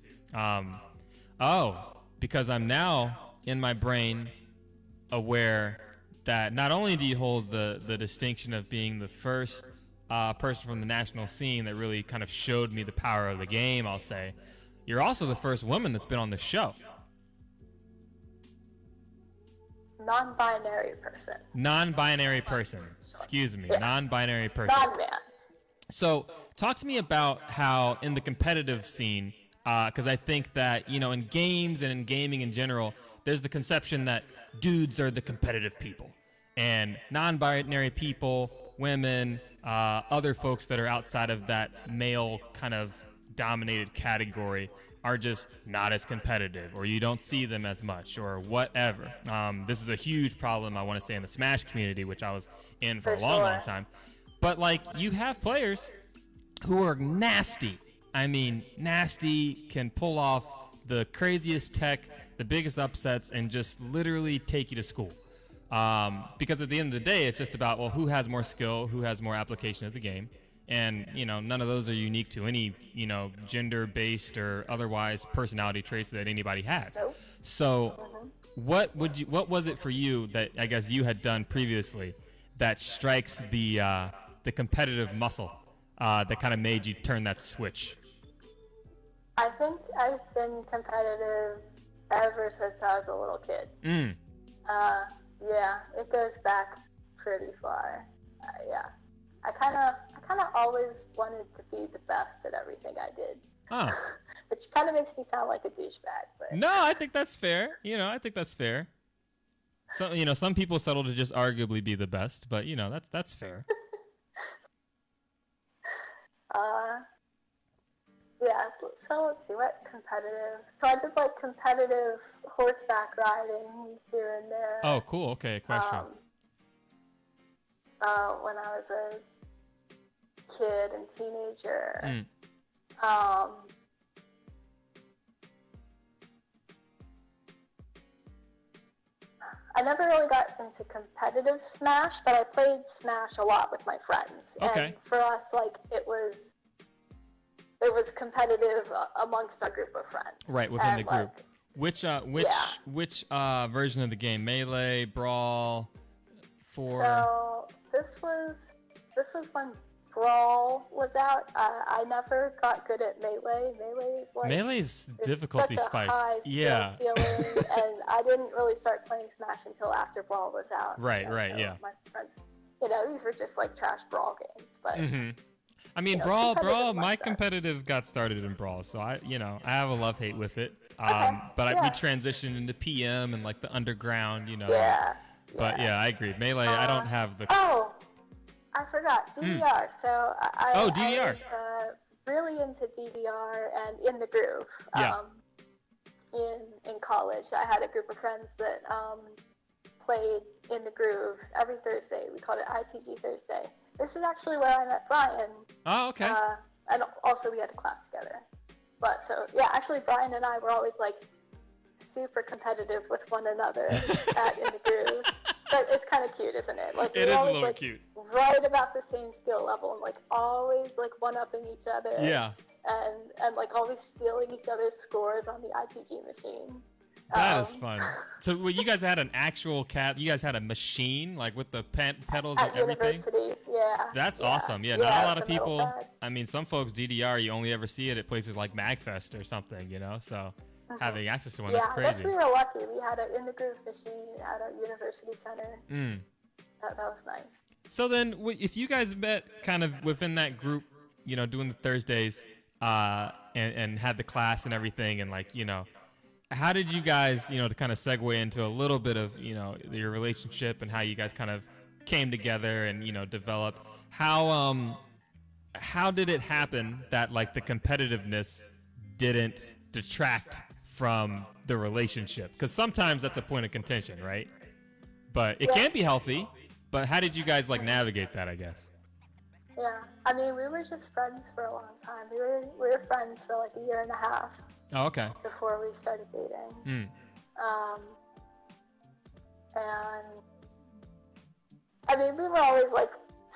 Because I'm now in my brain aware that not only do you hold the distinction of being the first person from the national scene that really kind of showed me the power of the game, I'll say, you're also the first woman that's been on the show. Non-binary person. Excuse me. Yeah. Non-binary person. Non-man. So talk to me about how in the competitive scene, because I think that, you know, in games and in gaming in general, there's the conception that dudes are the competitive people and non-binary people, women, other folks that are outside of that male kind of dominated category are just not as competitive, or you don't see them as much, or whatever. This is a huge problem, I want to say, in the Smash community, which I was in for a long time. But, like, you have players who are nasty. I mean, nasty, can pull off the craziest tech the biggest upsets and just literally take you to school. Because at the end of the day, it's just about, well, who has more skill, who has more application of the game. And, none of those are unique to any, gender-based or otherwise personality traits that anybody has. Nope. So what was it for you that I guess you had done previously that strikes the competitive muscle that kind of made you turn that switch? I think I've been competitive ever since I was a little kid. Yeah, it goes back pretty far. Yeah, I kind of always wanted to be the best at everything I did. Which kind of makes me sound like a douchebag. But no, I think that's fair. I think that's fair. So, some people settle to just arguably be the best, but that's fair. Yeah, so let's see, what competitive? So I did competitive horseback riding here and there. Oh, cool. Okay, question. When I was a kid and teenager. I never really got into competitive Smash, but I played Smash a lot with my friends. Okay. And for us, it was competitive amongst our group of friends. Right, within the group. Which version of the game? Melee, Brawl, So this was when Brawl was out. I never got good at Melee. Melee's difficulty such a spike. High Yeah. Ceiling, and I didn't really start playing Smash until after Brawl was out. Right, So yeah. My friends, these were just trash Brawl games, but. I mean, Brawl. My competitive got started in Brawl, so I have a love-hate with it. But we transitioned into PM and the underground, Yeah. But yeah, I agree. Melee, I don't have the. Oh, I forgot DDR. So DDR. I was really into DDR and In the Groove. Yeah. In college, I had a group of friends that played In the Groove every Thursday. We called it ITG Thursday. This is actually where I met Brian. Oh, okay. And also we had a class together. But so, yeah, actually Brian and I were always super competitive with one another at In the Groove. But it's kind of cute, isn't it? It is always, a little cute. Right about the same skill level and always one-upping each other. Yeah. And always stealing each other's scores on the ITG machine. That is fun. So you guys had an actual you guys had a machine with the pedals and everything? University, yeah. That's awesome. Yeah, not a lot of people. I mean, some folks DDR, you only ever see it at places like MagFest or something, so having access to one, that's crazy. Yeah, I guess we were lucky. We had an In the Groove machine at our university center. That was nice. So then, if you guys met kind of within that group, doing the Thursdays and had the class and everything and how did you guys, to kind of segue into a little bit of, your relationship and how you guys kind of came together and, developed? How did it happen that the competitiveness didn't detract from the relationship? Because sometimes that's a point of contention, right? But it can be healthy. But how did you guys navigate that, I guess? Yeah, I mean, we were just friends for a long time. We were friends for a year and a half. Oh, okay. Before we started dating. And I mean, we were always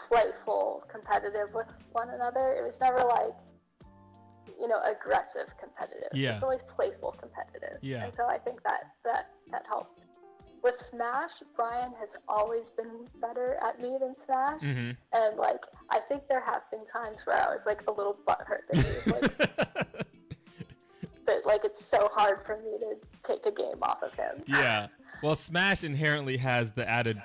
playful, competitive with one another. It was never aggressive competitive. Yeah. It was always playful competitive. Yeah. And so I think that helped. With Smash, Brian has always been better at me than Smash. And I think there have been times where I was a little butthurt that he was that it's so hard for me to take a game off of him. Yeah. Well, Smash inherently has the added,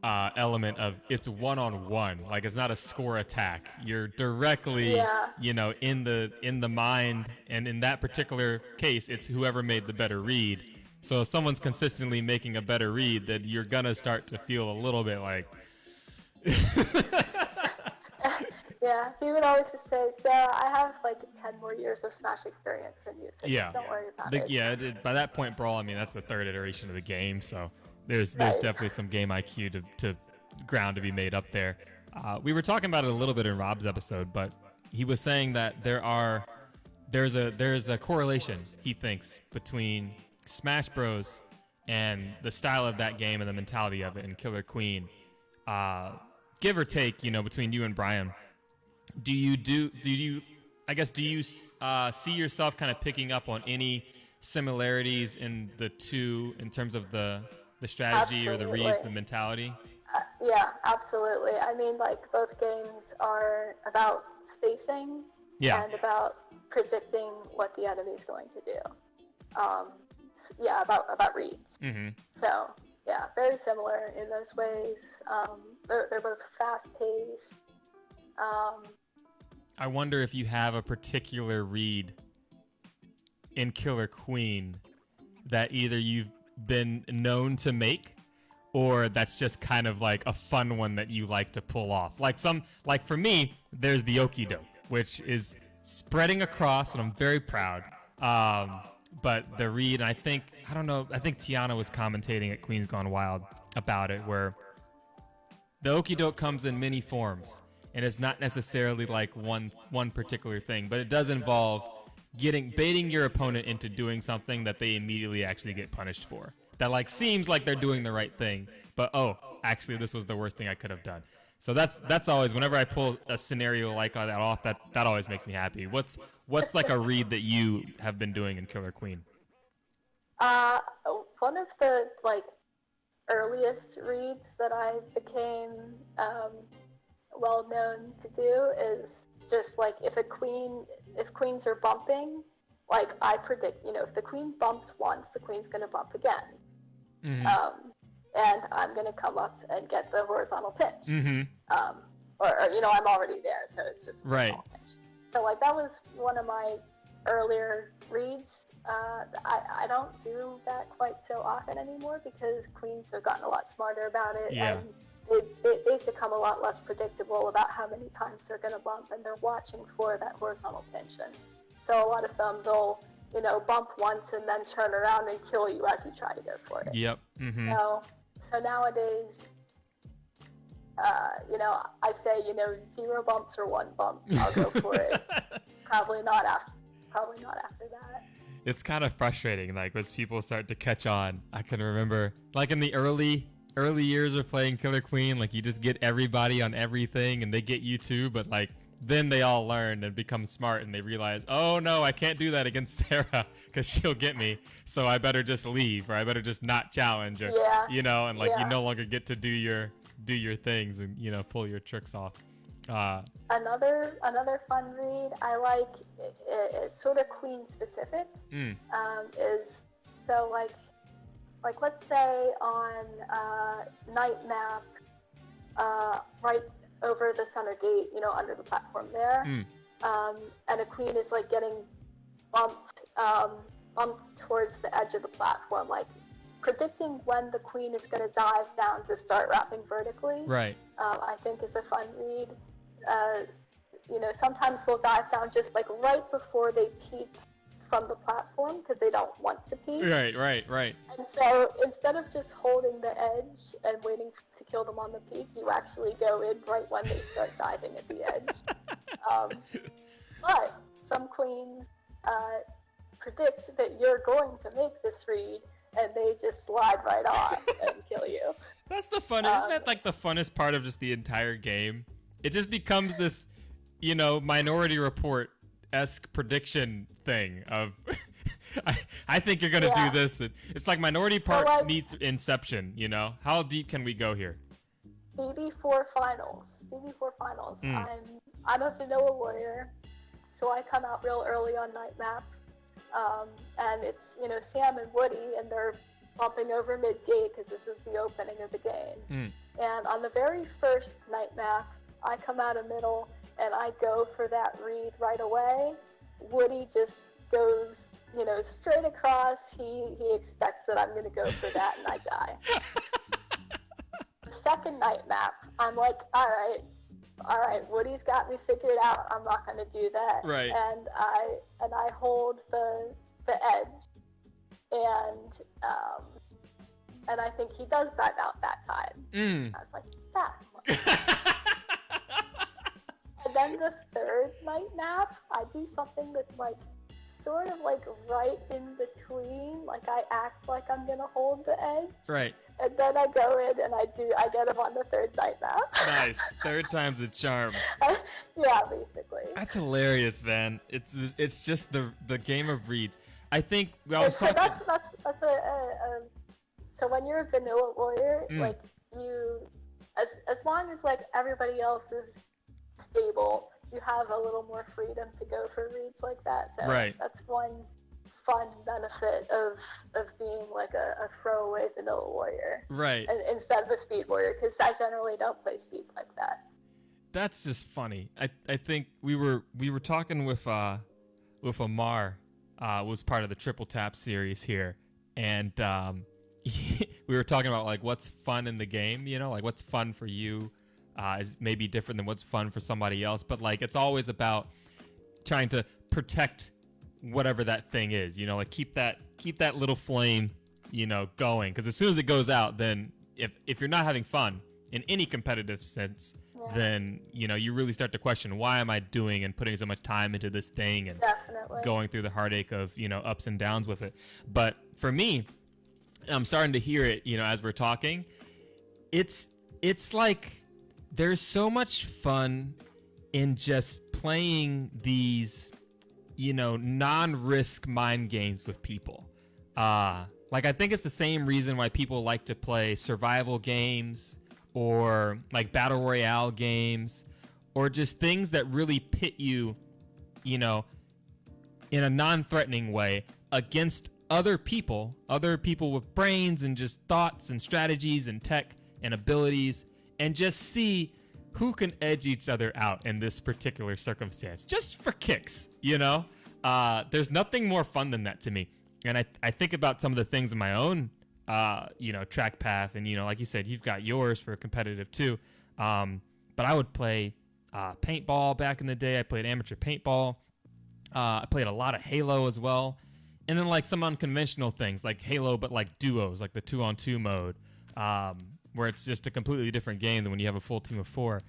element of it's one-on-one. It's not a score attack. You're directly, in the mind, and in that particular case, it's whoever made the better read. So if someone's consistently making a better read, then you're gonna start to feel a little bit Yeah, he would always just say, Sarah, I have 10 more years of Smash experience than you, so don't worry about it. Yeah, by that point, Brawl, I mean, that's the third iteration of the game, so there's definitely some game IQ to ground to be made up there. We were talking about it a little bit in Rob's episode, but he was saying that there's a correlation, he thinks, between Smash Bros. And the style of that game and the mentality of it and Killer Queen, give or take, between you and Brian, do you see yourself kind of picking up on any similarities in the two in terms of the strategy Absolutely. or the reads, the mentality? Yeah, absolutely. I mean, like, both games are about spacing and about predicting what the enemy is going to do. About reads. Mm-hmm. So, yeah, very similar in those ways. They're both fast-paced. I wonder if you have a particular read in Killer Queen that either you've been known to make or that's just kind of like a fun one that you like to pull off. Like for me, there's the Okie Doke, which is spreading across, and I'm very proud. But the read, I think Tiana was commentating at Queens Gone Wild about it, where the Okie Doke comes in many forms, and it's not necessarily like one particular thing, but it does involve baiting your opponent into doing something that they immediately actually get punished for. That like seems like they're doing the right thing, but actually this was the worst thing I could have done. So that's always, whenever I pull a scenario like that off, that always makes me happy. What's like a read that you have been doing in Killer Queen? One of the like earliest reads that I became well known to do is just like if queens are bumping, like I predict, if the queen bumps once, the queen's going to bump again. Mm-hmm. And I'm going to come up and get the horizontal pitch. Mm-hmm. Or I'm already there, so it's just right. So like that was one of my earlier reads. I don't do that quite so often anymore because queens have gotten a lot smarter about it. Yeah. And they've become a lot less predictable about how many times they're going to bump, and they're watching for that horizontal pinch. And so a lot of them, they'll bump once and then turn around and kill you as you try to go for it. Yep. Mm-hmm. So nowadays, I say, 0 bumps or 1 bump. I'll go for it. Probably not after that. It's kind of frustrating, like, as people start to catch on. I can remember, like, in the early years of playing Killer Queen, like, you just get everybody on everything, and they get you too, but, like, then they all learn and become smart, and they realize, oh, no, I can't do that against Sarah, because she'll get me, so I better just leave, or I better just not challenge, or, and, like, you no longer get to do your things and, pull your tricks off. Another fun read I like, it's sort of queen specific, is so like let's say on night map, right over the center gate, under the platform there, and a queen is like getting bumped towards the edge of the platform, like predicting when the queen is going to dive down to start wrapping vertically. Right. I think is a fun read. Sometimes they'll dive down just like right before they peek from the platform because they don't want to peek. Right. And so instead of just holding the edge and waiting to kill them on the peak, you actually go in right when they start diving at the edge. But some queens predict that you're going to make this read, and they just slide right on and kill you. That's the fun. Isn't that like the funnest part of just the entire game? It just becomes this, Minority Report-esque prediction thing of, I think you're going to do this. It's like Minority Report meets Inception, How deep can we go here? BB4 finals. I'm a vanilla warrior, so I come out real early on night map. And it's, Sam and Woody, and they're bumping over mid-gate because this is the opening of the game. And on the very first night map, I come out of middle, and I go for that read right away. Woody just goes, straight across. He expects that I'm going to go for that, and I die. The second night map, I'm like, all right, Woody's got me figured out. I'm not going to do that. Right. And I hold the edge, and I think he does dive out that time. I was like, that. And then the third night map, I do something that's like sort of like right in between. Like I act like I'm gonna hold the edge. Right. And then I go in and I get him on the third night now. Nice. Third time's the charm. Yeah, basically. That's hilarious, man. It's just the game of reads. I think I was talking. That's so when you're a vanilla warrior, like you, as long as like everybody else is stable, you have a little more freedom to go for reads like that. So right. That's one fun benefit of being like a throwaway vanilla warrior. Right. Instead of a speed warrior, because I generally don't play speed like that. That's just funny. I think we were talking with Amar, was part of the Triple Tap series here, and we were talking about like what's fun in the game, you know, like what's fun for you is maybe different than what's fun for somebody else, but like it's always about trying to protect whatever that thing is, you know, like keep that little flame, you know, going, because as soon as it goes out, then if you're not having fun in any competitive sense, then you know you really start to question, why am I doing and putting so much time into this thing and going through the heartache of, you know, ups and downs with it. But for me, I'm starting to hear it, you know, as we're talking, it's like there's so much fun in just playing these, you know, non-risk mind games with people. Like I think it's the same reason why people like to play survival games or like battle royale games, or just things that really pit you, you know, in a non-threatening way against other people with brains and just thoughts and strategies and tech and abilities, and just see who can edge each other out in this particular circumstance, just for kicks, you know? There's nothing more fun than that to me. And I think about some of the things in my own, you know, track path, and, you know, like you said, you've got yours for competitive too. But I would play paintball back in the day. I played amateur paintball. I played a lot of Halo as well. And then like some unconventional things like Halo, but like duos, like the 2-on-2 mode, where it's just a completely different game than when you have a full team of 4,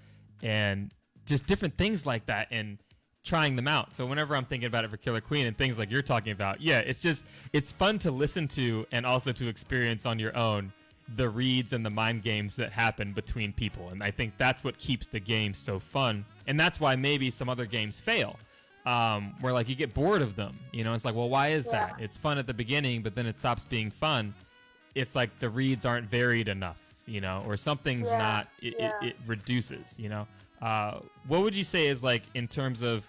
and just different things like that, and trying them out. So whenever I'm thinking about it for Killer Queen and things like you're talking about, yeah, it's fun to listen to and also to experience on your own the reads and the mind games that happen between people. And I think that's what keeps the game so fun. And that's why maybe some other games fail, where like you get bored of them. You know, it's like, well, why is that? It's fun at the beginning, but then it stops being fun. It's like the reads aren't varied enough, you know, or something's not, it reduces, you know. What would you say is like in terms of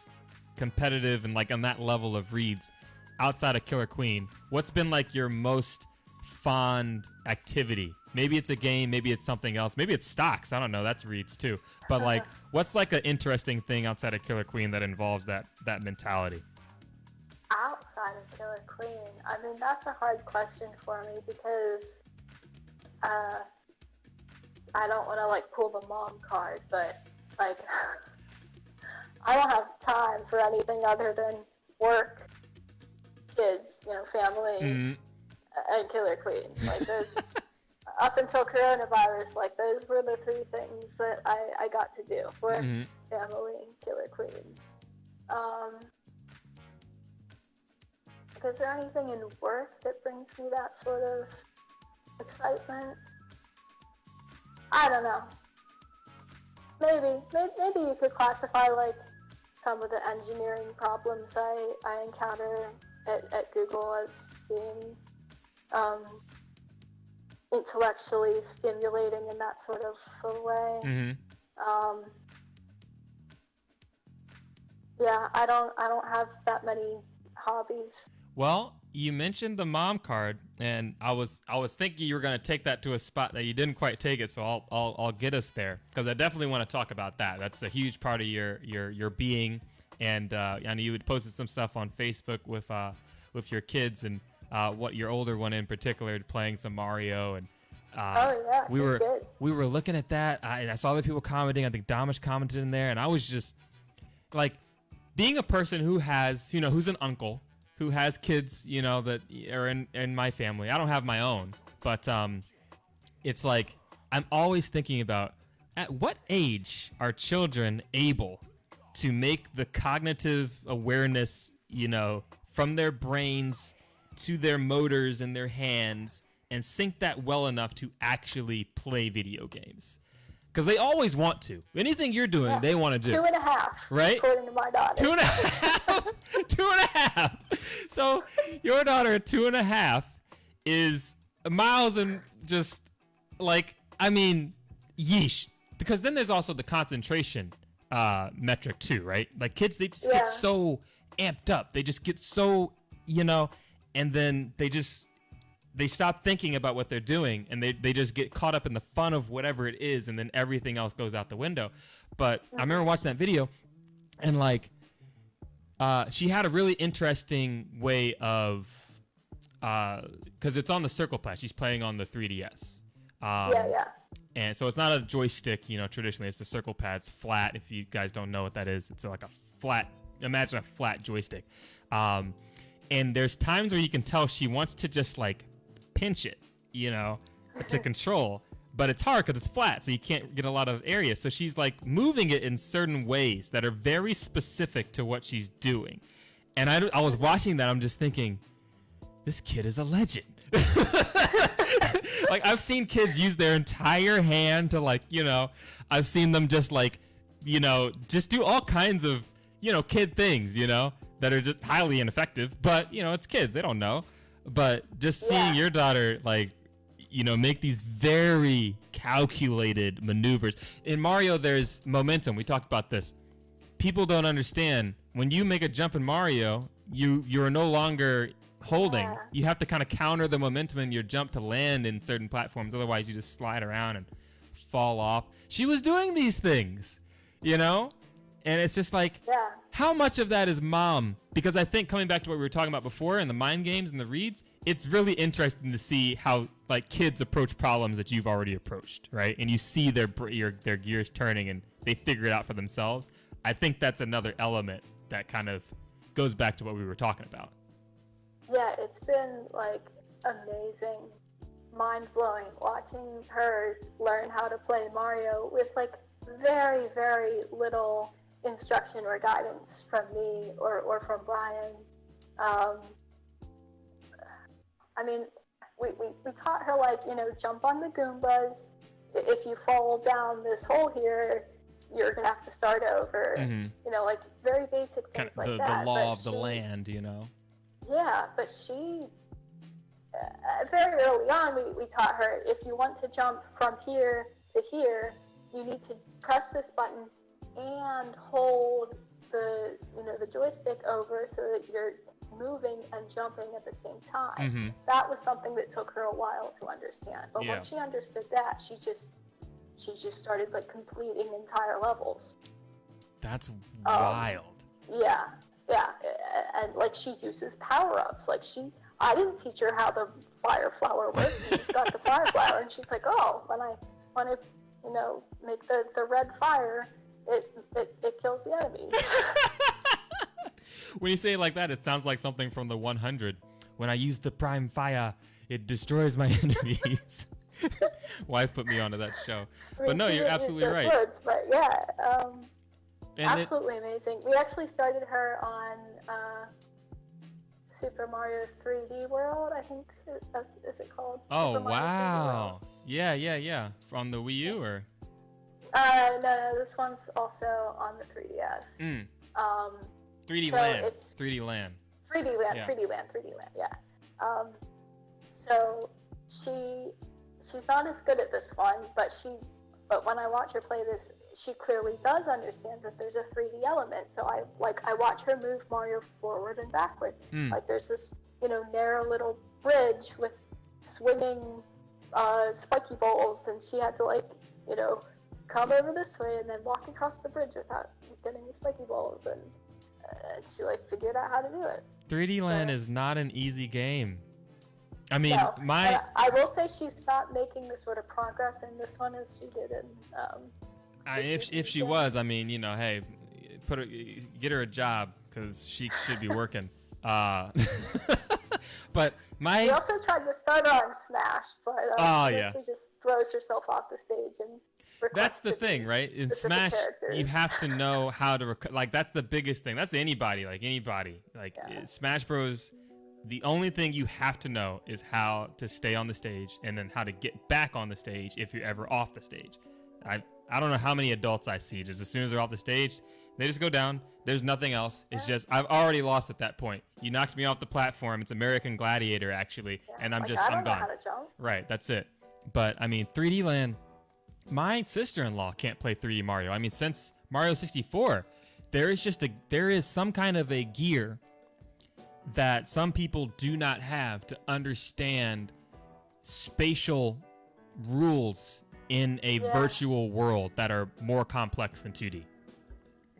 competitive and like on that level of reads outside of Killer Queen, what's been like your most fond activity? Maybe it's a game, maybe it's something else, maybe it's stocks, I don't know, that's reads too, but like what's like an interesting thing outside of Killer Queen that involves that mentality? Outside of Killer Queen, I mean, that's a hard question for me because I don't want to like pull the mom card, but like I don't have time for anything other than work, kids, you know, family, and Killer Queen. Like those, up until coronavirus, like those were the 3 things that I got to do: work, family, and Killer Queen. Is there anything in work that brings me that sort of excitement? I don't know. Maybe you could classify like some of the engineering problems I encounter at Google as being intellectually stimulating in that sort of a way. Yeah, I don't have that many hobbies. Well, you mentioned the mom card, and I was thinking you were going to take that to a spot that you didn't quite take it, so I'll get us there, because I definitely want to talk about that. That's a huge part of your being, and I know you had posted some stuff on Facebook with your kids, and what your older one in particular playing some Mario, and we were looking at that, and I saw other people commenting. I think Damish commented in there, and I was just like, being a person who has, you know, who's an uncle, who has kids, you know, that are in my family. I don't have my own, but it's like I'm always thinking about, at what age are children able to make the cognitive awareness, you know, from their brains to their motors in their hands and sync that well enough to actually play video games. Because they always want to. Anything you're doing, they want to do. 2.5, right? According to my daughter. 2.5. 2.5. So your daughter at 2.5 is miles and just like, I mean, yeesh. Because then there's also the concentration metric too, right? Like kids, they just get so amped up. They just get so, and then they stop thinking about what they're doing, and they just get caught up in the fun of whatever it is, and then everything else goes out the window. But I remember watching that video, and like, she had a really interesting way of, because it's on the circle pad. She's playing on the 3DS. And so it's not a joystick, traditionally. It's the circle pad. It's flat. If you guys don't know what that is, it's like a flat, imagine a flat joystick. And there's times where you can tell she wants to just like pinch it, to control. But it's hard because it's flat, so you can't get a lot of area. So she's like moving it in certain ways that are very specific to what she's doing. And I was watching that. I'm just thinking, this kid is a legend. Like I've seen kids use their entire hand to like, I've seen them just like, just do all kinds of, kid things, that are just highly ineffective. But, it's kids. They don't know. But just seeing your daughter like, make these very calculated maneuvers. In Mario, there's momentum. We talked about this. People don't understand. When you make a jump in Mario, you're no longer holding. You have to kind of counter the momentum in your jump to land in certain platforms. Otherwise, you just slide around and fall off. She was doing these things, And it's just like, how much of that is mom? Because I think coming back to what we were talking about before and the mind games and the reads, it's really interesting to see how like kids approach problems that you've already approached, right? And you see their gears turning and they figure it out for themselves. I think that's another element that kind of goes back to what we were talking about. Yeah, it's been like amazing, mind-blowing watching her learn how to play Mario with like very, very little instruction or guidance from me or from Brian. I mean, we taught her like, jump on the Goombas. If you fall down this hole here, you're gonna have to start over. Like very basic things kind of like that. The law of the land, Yeah, but she, very early on, we taught her, if you want to jump from here to here, you need to press this button and hold the joystick over so that you're moving and jumping at the same time. That was something that took her a while to understand. But once she understood that, she just started like completing entire levels. That's wild. Yeah, and like she uses power-ups. Like I didn't teach her how the fire flower works. She just got the fire flower, and she's like, oh, when I make the red fire, it kills the enemies. When you say it like that, it sounds like something from the 100. When I use the prime fire, it destroys my enemies. Wife put me onto that show. But no, you're absolutely right. Words, but absolutely amazing. We actually started her on Super Mario 3D World, I think is it called? Oh, wow. Yeah. From the Wii U or? No, this one's also on the 3DS. 3D Land. 3D Land. 3D Land, yeah. So she's not as good at this one, but when I watch her play this, she clearly does understand that there's a 3D element. So I watch her move Mario forward and backward. Like there's this, narrow little bridge with swinging spiky balls, and she had to come over this way and then walk across the bridge without getting the spiky balls, and she figured out how to do it. 3D Land is not an easy game. I mean, no, I will say she's not making the sort of progress in this one as she did in. If she was, I mean, hey, get her a job because she should be working. But we also tried to start her on Smash, but she just throws herself off the stage and that's the thing, right? In Smash, characters. you have to know how to like. That's the biggest thing. That's anybody. Like Smash Bros. The only thing you have to know is how to stay on the stage and then how to get back on the stage if you're ever off the stage. I don't know how many adults I see just as soon as they're off the stage, they just go down. There's nothing else. It's just I've already lost at that point. You knocked me off the platform. It's American Gladiator actually, and I'm I gone. don't know how to jump. Right, that's it. But I mean, 3D Land. My sister-in-law can't play 3D Mario. I mean, since Mario 64, there is some kind of a gear that some people do not have to understand spatial rules in a virtual world that are more complex than 2D.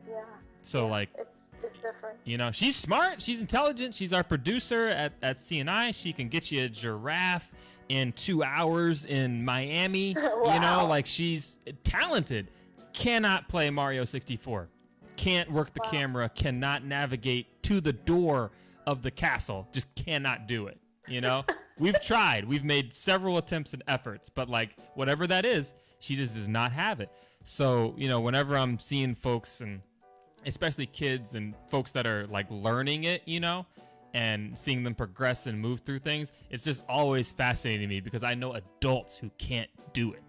Yeah. So like, it's different. You know, she's smart, she's intelligent, she's our producer at CNI. She can get you a giraffe in 2 hours in Miami. Wow. You know, like she's talented. Cannot play Mario 64. Can't work the camera, cannot navigate to the door of the castle. Just cannot do it, you know? We've tried. We've made several attempts and efforts, but like whatever that is, she just does not have it. So, you know, whenever I'm seeing folks and especially kids and folks that are like learning it, you know, and seeing them progress and move through things, it's just always fascinating to me because I know adults who can't do it,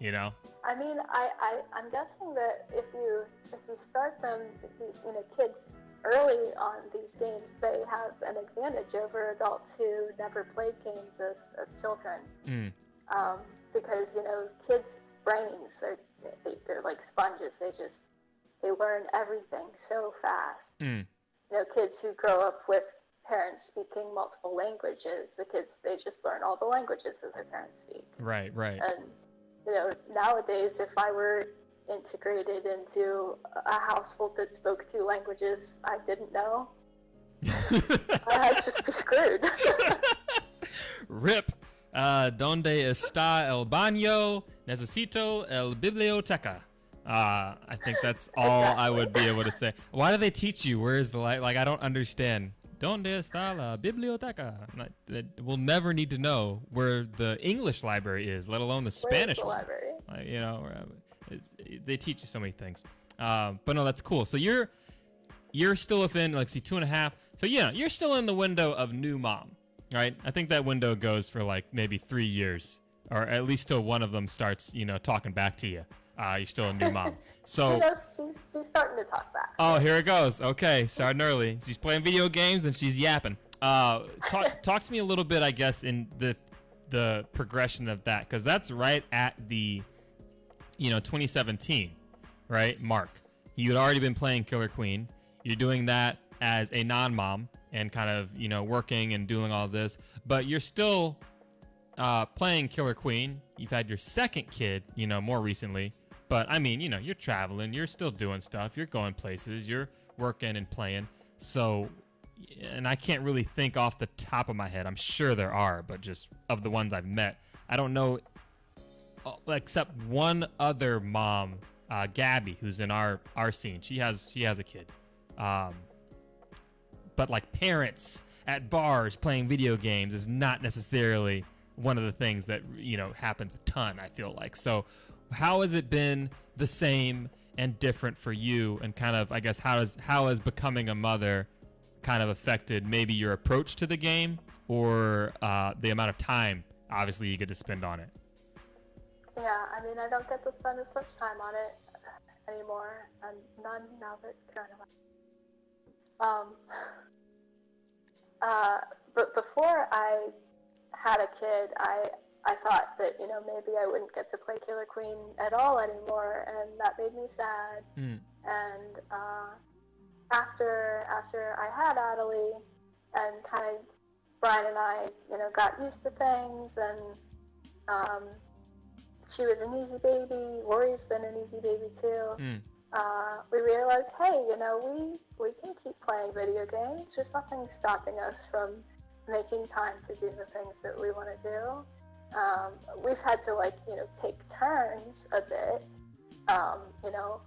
you know? I mean, I'm guessing that if you start them, you know, kids early on these games, they have an advantage over adults who never played games as children. Because, you know, kids' brains, they're like sponges. They learn everything so fast. You know, kids who grow up with parents speaking multiple languages, they just learn all the languages that their parents speak. Right. And, you know, nowadays, if I were integrated into a household that spoke 2 languages I didn't know, I'd just be screwed. Rip. Donde está el baño? Necesito el biblioteca. I think that's all I would be able to say. Why do they teach you? Where is the light? Like, I don't understand. Donde está la biblioteca? We'll never need to know where the English library is, let alone the Spanish one. Library? Like, you know, they teach you so many things. But no, that's cool. So you're still within, like, see, 2.5. So yeah, you're still in the window of new mom, right? I think that window goes for like maybe 3 years, or at least till one of them starts, you know, talking back to you. You're still a new mom. So she's starting to talk back. Oh, here it goes. Okay, starting early. She's playing video games and she's yapping. Talk to me a little bit, I guess, in the progression of that, because that's right at the, you know, 2017, right, mark. You had already been playing Killer Queen. You're doing that as a non-mom and kind of, you know, working and doing all this, but you're still playing Killer Queen. You've had your second kid, you know, more recently. But, I mean, you know, you're traveling, you're still doing stuff, you're going places, you're working and playing. So, and I can't really think off the top of my head. I'm sure there are, but just of the ones I've met, I don't know, except one other mom, Gabby, who's in our scene. She has a kid. But, like, parents at bars playing video games is not necessarily one of the things that, you know, happens a ton, I feel like. So, how has it been the same and different for you, and kind of, I guess, how has becoming a mother kind of affected maybe your approach to the game, or the amount of time obviously you get to spend on it? Yeah, I mean, I don't get to spend as much time on it anymore, and none now that coronavirus. But before I had a kid, I thought that, you know, maybe I wouldn't get to play Killer Queen at all anymore, and that made me sad. And after I had Adelie, and kind of Brian and I, you know, got used to things, and she was an easy baby. Rory's been an easy baby too. We realized, hey, you know, we can keep playing video games. There's nothing stopping us from making time to do the things that we want to do. We've had to, like, you know, take turns a bit. You know,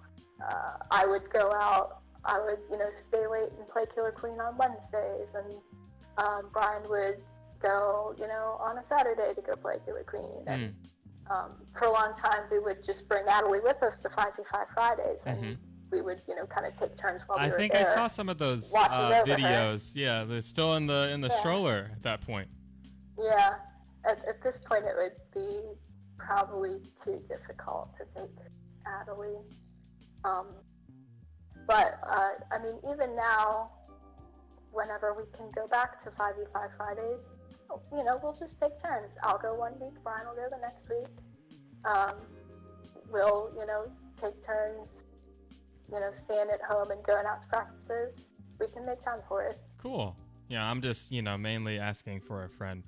I would go out, I would, you know, stay late and play Killer Queen on Wednesdays, and Brian would go, you know, on a Saturday to go play Killer Queen. And For a long time, we would just bring Natalie with us to 5v5 Fridays, and we would, kind of take turns while we were there. I think I saw some of those videos. Yeah, they're still in the stroller at that point. Yeah, at this point, it would be probably too difficult to take Natalie. But I mean, even now, whenever we can go back to 5v5 Fridays, we'll just take turns. I'll go one week, Brian will go the next week. We'll, take turns, staying at home and going out to practices. We can make time for it. Cool. Yeah, I'm just, mainly asking for a friend.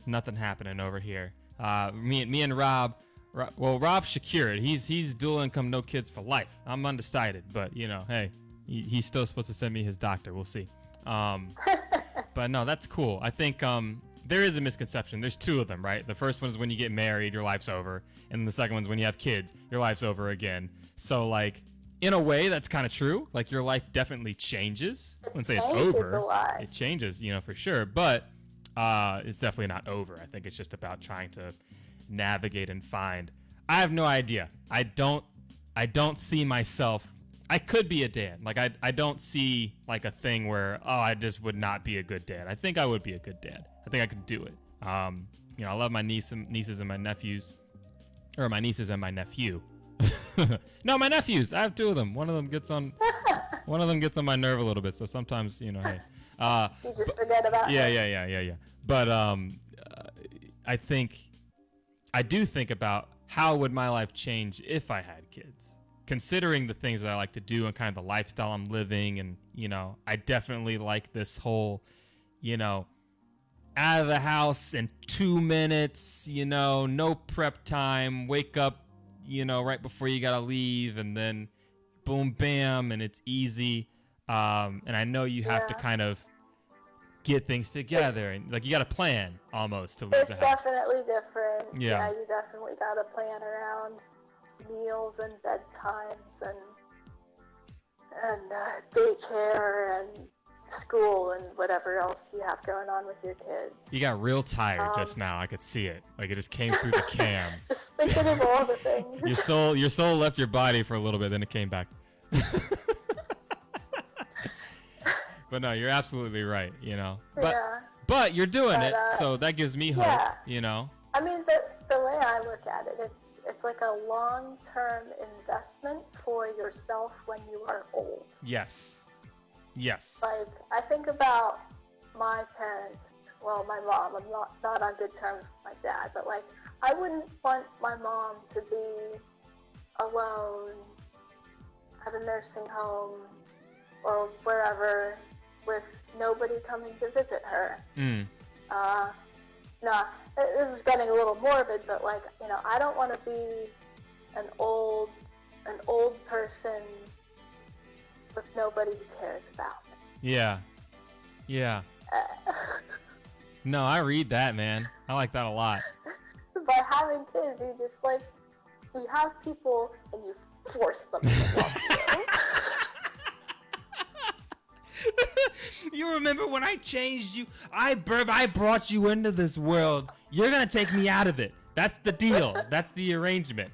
Nothing happening over here. Me and Rob, Rob's secured. He's dual income, no kids for life. I'm undecided, but, hey, he's still supposed to send me his doctor. We'll see. But no, that's cool. I think there is a misconception. There's two of them, right? The first one is when you get married, your life's over. And the second one's when you have kids, your life's over again. So, like, in a way, that's kind of true. Like, your life definitely changes. I wouldn't say it's over. It changes, for sure. But it's definitely not over. I think it's just about trying to navigate and find. I have no idea. I don't see myself. I could be a dad. Like, I don't see, like, a thing where, I just would not be a good dad. I think I would be a good dad. I think I could do it. I love my nieces and my nephews. Or my nieces and my nephew. No, my nephews. I have two of them. One of them gets on my nerve a little bit. So sometimes, hey. You just forget about it. Yeah. But I do think about how would my life change if I had kids. Considering the things that I like to do and kind of the lifestyle I'm living, and I definitely like this whole, out of the house in 2 minutes, no prep time, wake up, right before you gotta leave, and then boom, bam, and it's easy. And I know you have to kind of get things together, and like you got a plan almost to leave the house. It's definitely different. Yeah, you definitely got to plan around meals and bedtimes and daycare and school and whatever else you have going on with your kids. You got real tired just now. I could see it. Like it just came through the cam. Just thinking of all the things. Your soul left your body for a little bit, then it came back. But no, you're absolutely right. But you're doing it, so that gives me hope. I mean, the way I look at it, it's like a long-term investment for yourself when you are old. Yes. Like, I think about my parents, well, my mom, I'm not on good terms with my dad, but like, I wouldn't want my mom to be alone at a nursing home or wherever with nobody coming to visit her. No, this is getting a little morbid, but like, I don't want to be an old person with nobody who cares about me. Yeah. No, I read that, man. I like that a lot. By having kids, you have people and you force them to love you. You remember when I changed you? I brought you into this world. You're gonna take me out of it. That's the deal. That's the arrangement.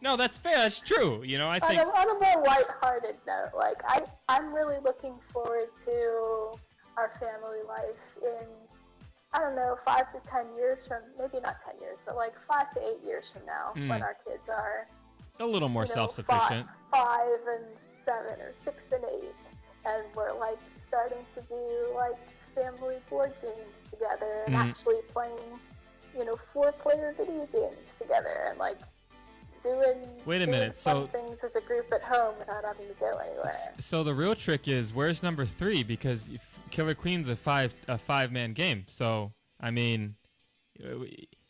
No, that's fair. That's true. I think on a more lighthearted note, like I'm really looking forward to our family life in, I don't know, 5 to 10 years from, maybe not 10 years, but like 5 to 8 years from now, when our kids are a little more self-sufficient. 5 and 7 or 6 and 8. And we're like starting to do like family board games together and actually playing, 4-player video games together and like doing fun things as a group at home without having to go anywhere. So the real trick is, where's number 3? Because Killer Queen's a 5-man game. So I mean,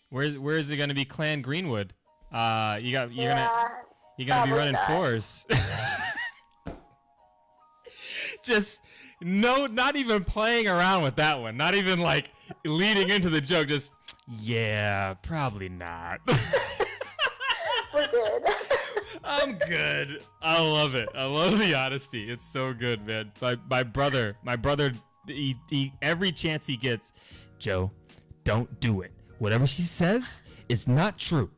where is it going to be? Clan Greenwood. You're gonna be running 4s. Just not even playing around with that one. Not even like leading into the joke. Just, yeah, probably not. We're good. I'm good. I love it. I love the honesty. It's so good, man. My brother, he every chance he gets, Joe, don't do it. whatever she says is not true.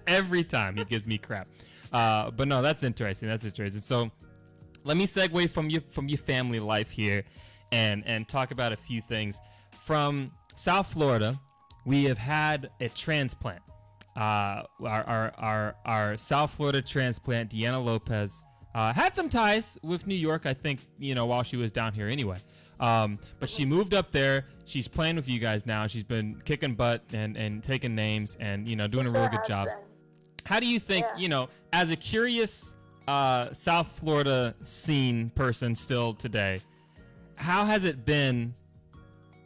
Every time he gives me crap. But no, that's interesting. So let me segue from your family life here and talk about a few things. From South Florida, we have had a transplant. Our South Florida transplant, Deanna Lopez, had some ties with New York, I think, while she was down here anyway. But she moved up there. She's playing with you guys now. She's been kicking butt and taking names and, doing a really good job. How do you think, as a curious South Florida scene person still today, how has it been?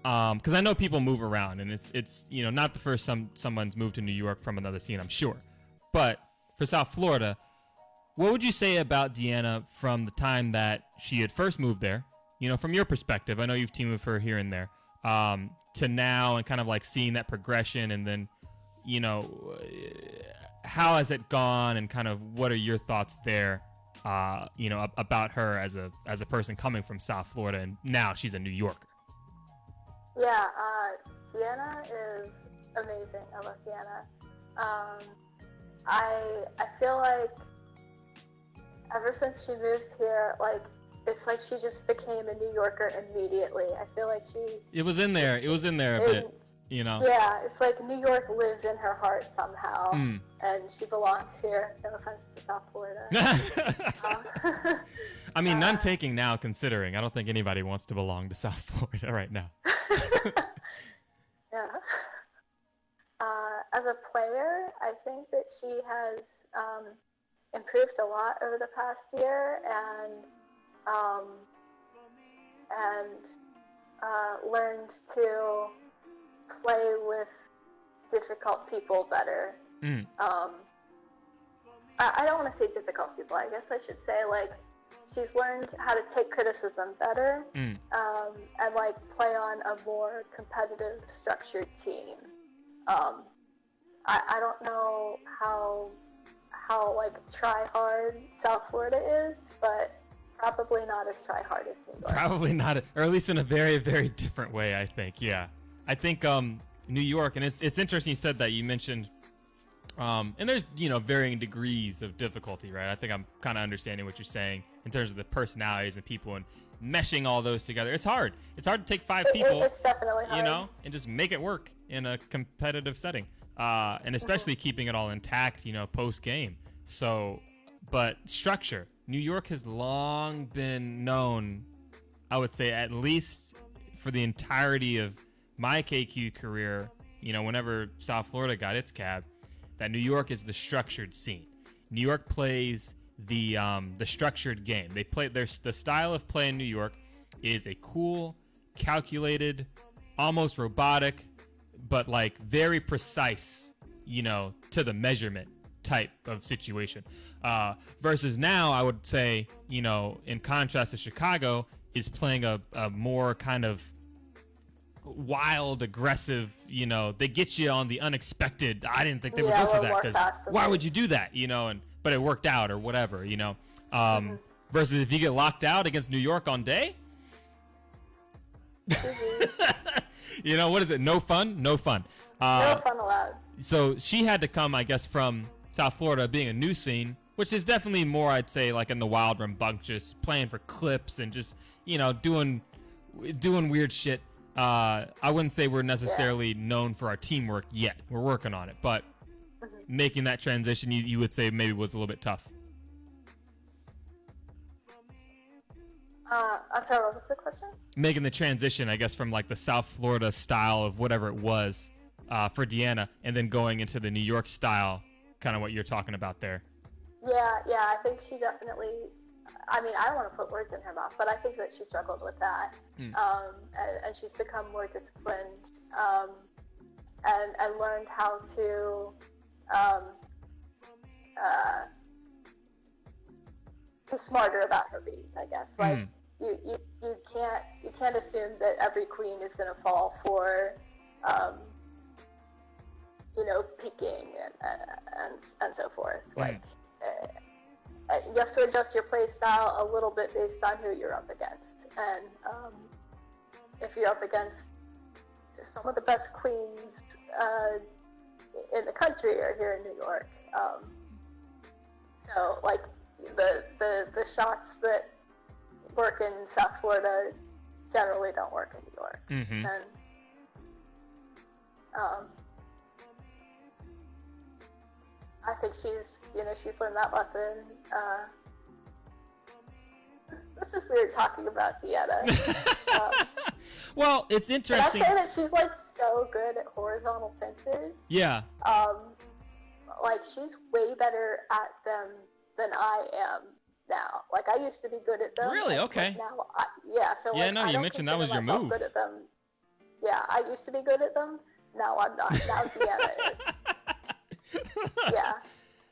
Because I know people move around, and it's not the first someone's moved to New York from another scene, I'm sure. But for South Florida, what would you say about Deanna from the time that she had first moved there? From your perspective, I know you've teamed with her here and there, to now, and kind of like seeing that progression, and then, how has it gone, and kind of what are your thoughts there, about her as a person coming from South Florida, and now she's a New Yorker. Yeah, Deanna is amazing. I love Deanna. I feel like ever since she moved here, it's like she just became a New Yorker immediately. I feel like It was in there a bit, Yeah, it's like New York lives in her heart somehow, and she belongs here. No offense to South Florida. I mean, none taking now, considering. I don't think anybody wants to belong to South Florida right now. Yeah. As a player, I think that she has improved a lot over the past year, and learned to play with difficult people better. I don't want to say difficult people. I guess I should say she's learned how to take criticism better, and play on a more competitive, structured team. I don't know how try hard South Florida is, but probably not as try hard as New York. Probably not, or at least in a very, very different way, I think. Yeah. I think New York, and it's interesting you said that. You mentioned and there's varying degrees of difficulty, right? I think I'm kind of understanding what you're saying in terms of the personalities and people and meshing all those together. It's hard to take five people, it's definitely hard. And just make it work in a competitive setting, and especially keeping it all intact, post game. So, but structure, New York has long been known, I would say, at least for the entirety of my KQ career, whenever South Florida got its cab, that New York is the structured scene. New York plays the structured game. They play the style of play in New York is a cool, calculated, almost robotic, but very precise, to the measurement type of situation. Versus now, I would say, in contrast to Chicago, is playing a more kind of wild, aggressive, they get you on the unexpected. I didn't think they would go for that, because why would you do that, but it worked out or whatever, versus if you get locked out against New York on day, what is it? No fun. No fun allowed. So she had to come, I guess, from South Florida, being a new scene, which is definitely more, I'd say, in the wild, rambunctious, playing for clips and just, doing weird shit. I wouldn't say we're necessarily known for our teamwork yet. We're working on it, but making that transition, you would say maybe was a little bit tough. I'm sorry, what was the question? Making the transition, I guess, from the South Florida style of whatever it was for Deanna, and then going into the New York style, kind of what you're talking about there. Yeah, I think she definitely, I don't want to put words in her mouth, but I think that she struggled with that. And she's become more disciplined, and learned how to be smarter about her beats, I guess. You can't assume that every queen is going to fall for peaking and so forth. You have to adjust your play style a little bit based on who you're up against. And if you're up against some of the best queens in the country or here in New York. So like the shots that work in South Florida generally don't work in New York. Mm-hmm. And I think she's learned that lesson. This is weird talking about Deanna. Well, it's interesting. Can I say that she's like so good at horizontal pincers? Yeah. Like she's way better at them than I am now. Like I used to be good at them. Really? Okay. Now, So yeah, like, no, you mentioned that was your move. Good at them. Yeah, I used to be good at them. Now I'm not. Now Deanna is. Yeah.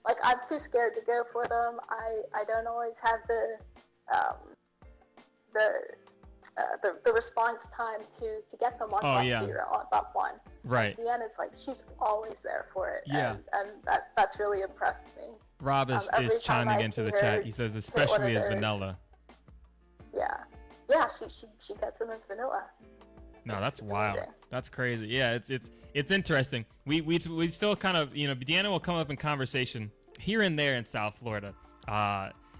Like I'm too scared to go for them. I don't always have the response time to get them on top tier on top one. Right. Deanna's like she's always there for it. Yeah. And that's really impressed me. Rob is chiming into the chat. He says especially as vanilla. Yeah. Yeah, she gets them as vanilla. No, that's wild. That's crazy. Yeah, it's interesting. We still kind of, Deanna will come up in conversation here and there in South Florida.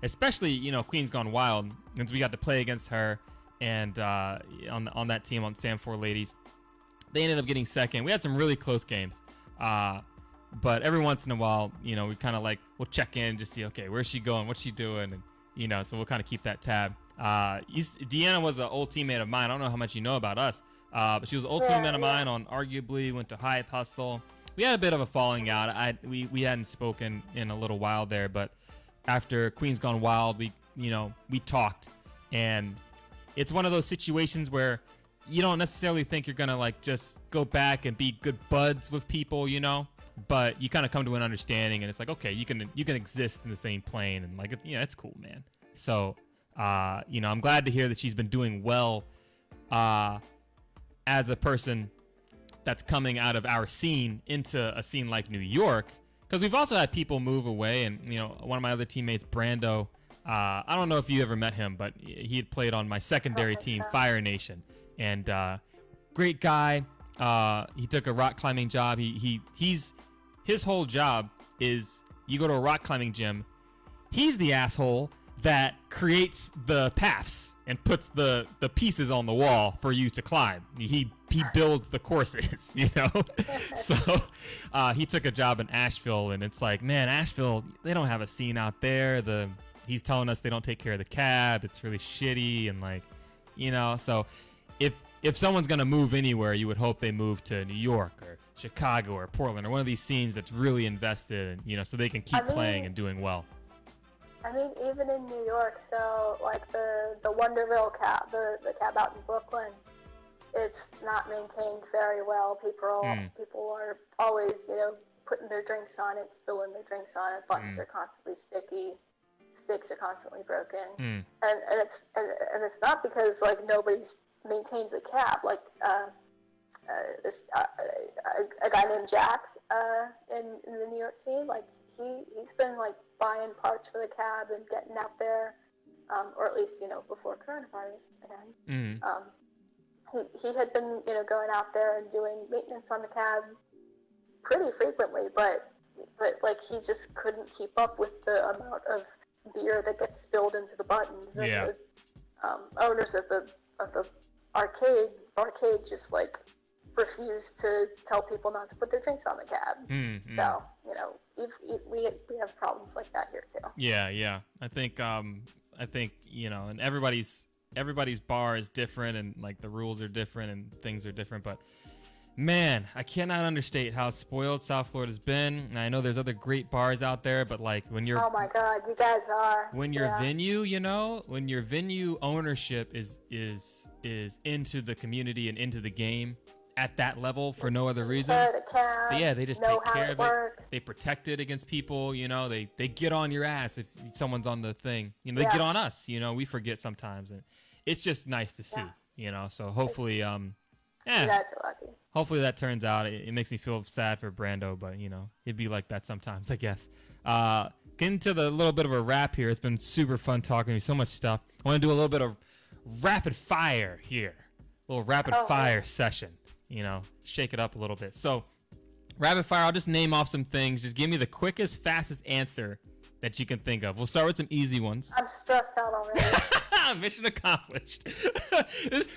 Especially, Queen's Gone Wild, since we got to play against her and on that team on Sam 4 Ladies. They ended up getting second. We had some really close games. But every once in a while, we kind of we'll check in, just see, okay, where's she going? What's she doing? And, so we'll kind of keep that tab. Deanna was an old teammate of mine. I don't know how much you know about us. But she was an old teammate of mine on Arguably, went to Hive Hustle. We had a bit of a falling out. We hadn't spoken in a little while there, but after Queen's Gone Wild, we talked, and it's one of those situations where you don't necessarily think you're gonna just go back and be good buds with people, but you kind of come to an understanding, and it's like, okay, you can exist in the same plane, and it's cool, man. So, I'm glad to hear that she's been doing well, as a person that's coming out of our scene into a scene like New York. Because we've also had people move away, and one of my other teammates, Brando, I don't know if you ever met him, but he had played on my secondary team, Fire Nation, and great guy. He took a rock climbing job. His whole job is you go to a rock climbing gym. He's the asshole that creates the paths and puts the pieces on the wall for you to climb. He builds the courses, So he took a job in Asheville, and it's like, man, Asheville, they don't have a scene out there. He's telling us they don't take care of the cab. It's really shitty, and so if someone's gonna move anywhere, you would hope they move to New York or Chicago or Portland or one of these scenes that's really invested, and so they can keep playing and doing well. I mean, even in New York, so the Wonderville cab, the cab out in Brooklyn, it's not maintained very well. People are always, putting their drinks on it, spilling their drinks on it. Buttons are constantly sticky, sticks are constantly broken, and it's not because nobody's maintained the cab. A guy named Jack in the New York scene, he's been buying parts for the cab and getting out there, or at least before coronavirus again. He had been going out there and doing maintenance on the cab pretty frequently, but he just couldn't keep up with the amount of beer that gets spilled into the buttons. Yeah. And the owners of the arcade just refused to tell people not to put their drinks on the cab. So we have problems like that here too. Yeah. I think and everybody's bar is different, and the rules are different and things are different, but man, I cannot understate how spoiled South Florida's been. And I know there's other great bars out there, but when you're, oh my God, you guys are. When your venue, when your venue ownership is into the community and into the game at that level for no other reason, they just take care of it. They protect it against people. They get on your ass if someone's on the thing. They get on us. We forget sometimes, and it's just nice to see. So hopefully, hopefully that turns out. It makes me feel sad for Brando, but it'd be like that sometimes, I guess. Getting to the little bit of a wrap here. It's been super fun talking to you. So much stuff. I want to do a little bit of rapid fire here. A little rapid fire session. Shake it up a little bit. So rapid fire. I'll just name off some things. Just give me the quickest, fastest answer that you can think of. We'll start with some easy ones. I'm stressed out already. Mission accomplished.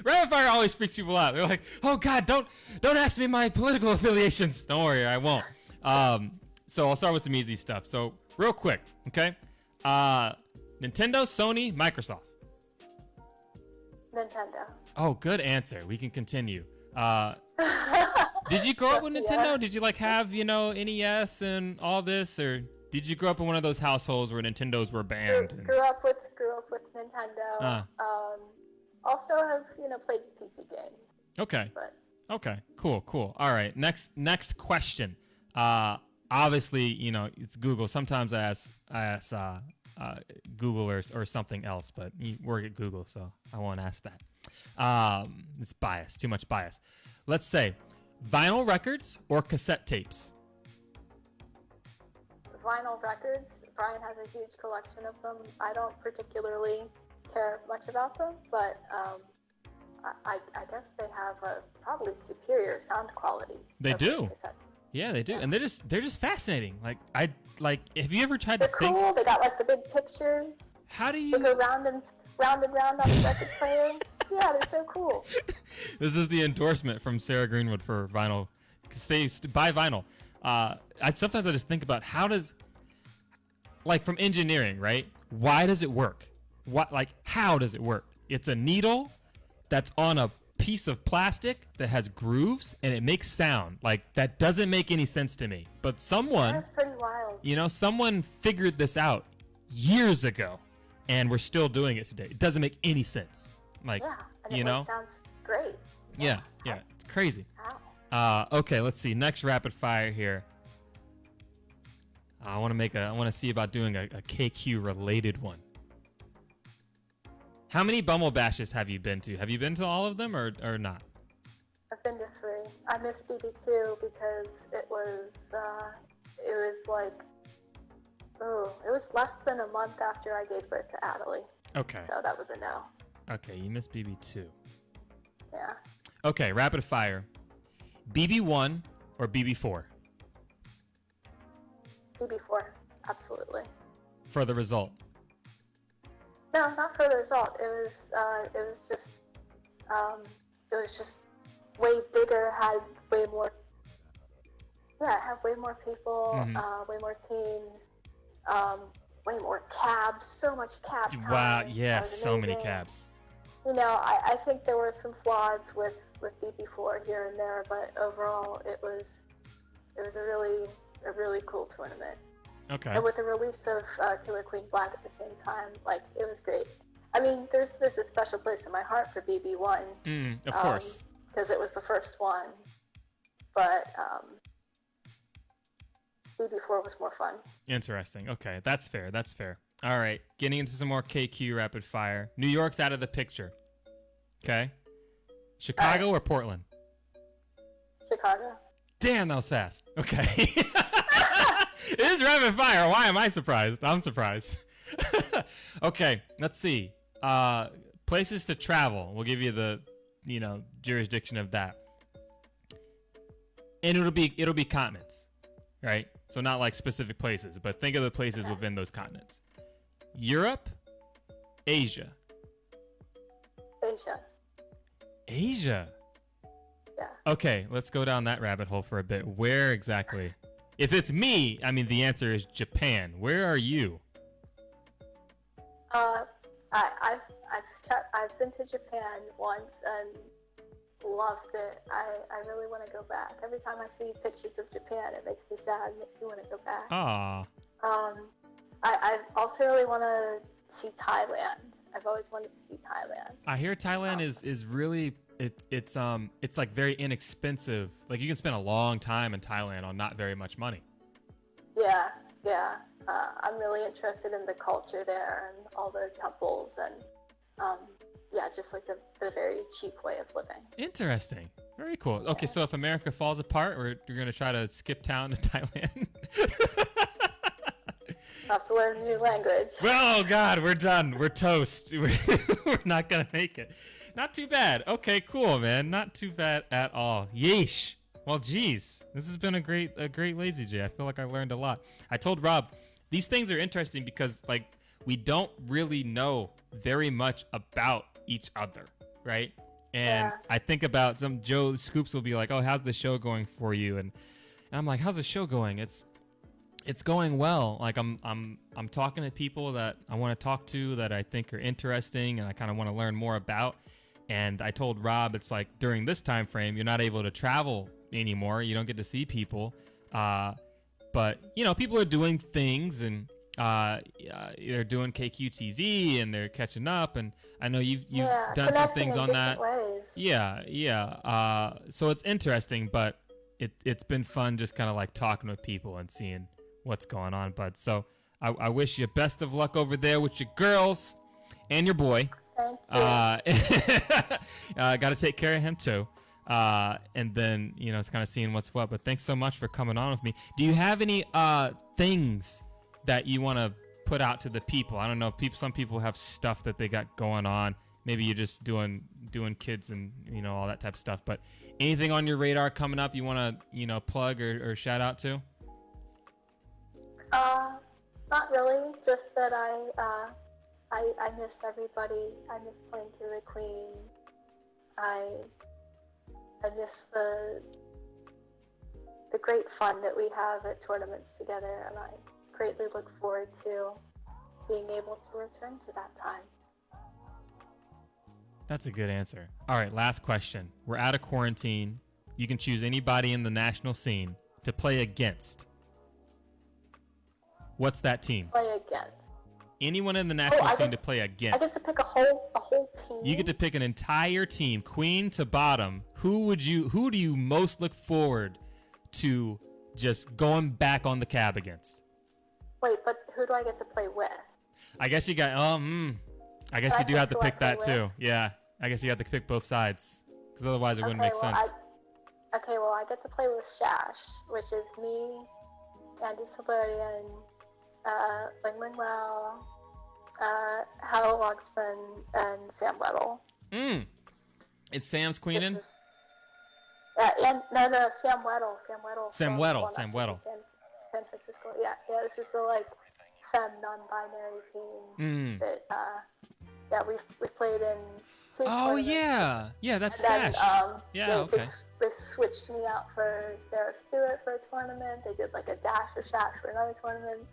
Rapid fire always freaks people out. They're like, "Oh God, don't ask me my political affiliations." Don't worry, I won't. So I'll start with some easy stuff. So real quick, okay? Nintendo, Sony, Microsoft. Nintendo. Oh, good answer. We can continue. Did you grow up with Nintendo? Yeah. Did you like have, NES and all this, or did you grow up in one of those households where Nintendos were banned? Grew up with Nintendo. Also have played PC games. Okay. But Okay. Cool. All right. Next question. Obviously, it's Google. Sometimes I ask Google or something else, but you work at Google, so I won't ask that. It's bias. Too much bias. Let's say vinyl records or cassette tapes. Vinyl records. Brian has a huge collection of them. I don't particularly care much about them, but I guess they have a probably superior sound quality. They do. Yeah, they do, and they're just fascinating. Have you ever tried they're to think? Cool. They got like the big pictures. How do you? They go round and round on the record player. Yeah, they're so cool. This is the endorsement from Sarah Greenwood for vinyl. Buy vinyl. Sometimes I just think about from engineering, right? Why does it work? How does it work? It's a needle that's on a piece of plastic that has grooves and it makes sound. That doesn't make any sense to me. But someone, that's pretty wild. Someone figured this out years ago, and we're still doing it today. It doesn't make any sense. And it sounds great. Yeah, it's crazy. Okay, let's see. Next rapid fire here. I want to see about doing a KQ related one. How many Bumble Bashes have you been to? Have you been to all of them or not? I've been to 3. I missed BB2 because it was less than a month after I gave birth to Adelie. Okay. So that was a no. Okay, you missed BB2. Yeah. Okay, rapid fire. BB1 or BB4? BB4, absolutely. For the result? No, not for the result. It was just way bigger. Had way more. Yeah, it had way more people. Way more teams. Way more cabs. So much cab time. Wow. Yeah. So many cabs. I think there were some flaws with BB4 here and there, but overall it was a really cool tournament. Okay. And with the release of Killer Queen Black at the same time, it was great. I mean, there's a special place in my heart for BB1. Of course. Because it was the first one. But BB4 was more fun. Interesting. Okay, that's fair. All right, getting into some more KQ rapid fire. New York's out of the picture. Okay. Chicago or Portland? Chicago. Damn, that was fast. Okay. It is rapid fire. Why am I surprised? I'm surprised. Okay, let's see. Places to travel. We'll give you the, jurisdiction of that. And it'll be continents, right? So not like specific places, but think of the places within those continents. Europe, Asia. Asia. Yeah. Okay, let's go down that rabbit hole for a bit. Where exactly? If it's me, the answer is Japan. Where are you? I've been to Japan once and loved it. I really want to go back. Every time I see pictures of Japan, it makes me sad. It makes me want to go back. Ah. I also really want to see Thailand. I've always wanted to see Thailand. I hear Thailand is really it's like very inexpensive. Like you can spend a long time in Thailand on not very much money. Yeah. I'm really interested in the culture there and all the temples and just like the very cheap way of living. Interesting. Very cool. Okay, so if America falls apart, you're gonna try to skip town to Thailand. Have to learn a new language. Oh God, we're done. We're toast. We're not gonna make it. Not too bad. Okay, cool, man. Not too bad at all. Yeesh. Well, geez, this has been a great Lazy J. I feel like I learned a lot. I told Rob these things are interesting because like we don't really know very much about each other, right? And I think about some Joe Scoops will be like, "Oh, how's the show going for you?" And I'm like, "How's the show going?" It's going well. Like I'm talking to people that I want to talk to that I think are interesting and I kind of want to learn more about. And I told Rob, it's like during this time frame, you're not able to travel anymore. You don't get to see people. But you know, people are doing things and they're doing KQTV and they're catching up. And I know you've done some things on that. Ways. Yeah. So it's interesting, but it's been fun just kind of like talking with people and seeing what's going on, bud. So I wish you best of luck over there with your girls and your boy. Thank you. Got to take care of him too. And then, you know, it's kind of seeing what's what. But thanks so much for coming on with me. Do you have any things that you want to put out to the people? I don't know. Some people have stuff that they got going on. Maybe you're just doing kids and, you know, all that type of stuff. But anything on your radar coming up you want to, you know, plug or shout out to? Not really. Just that I miss everybody. I miss playing through the Queen. I miss the great fun that we have at tournaments together, and I greatly look forward to being able to return to that time. That's a good answer. All right, last question. We're out of quarantine. You can choose anybody in the national scene to play against. What's that team? Play against. Anyone in the national scene to play against. I get to pick a whole team. You get to pick an entire team, queen to bottom. Who do you most look forward to just going back on the cab against? Wait, but who do I get to play with? I guess you got I guess you do have to pick that too. Yeah. I guess you have to pick both sides because otherwise it wouldn't make sense. Well, I get to play with Shash, which is me, Andy Solarian, Ling Ling Lao, Hal Logsman, and Sam Weddle. It's Sam's queening? No, Sam Weddle. Sam Weddle. San Francisco. Yeah, this is the like femme non-binary team that we've played in. Oh yeah, that's Sash. They switched me out for Sarah Stewart for a tournament. They did like a dash or shash for another tournament.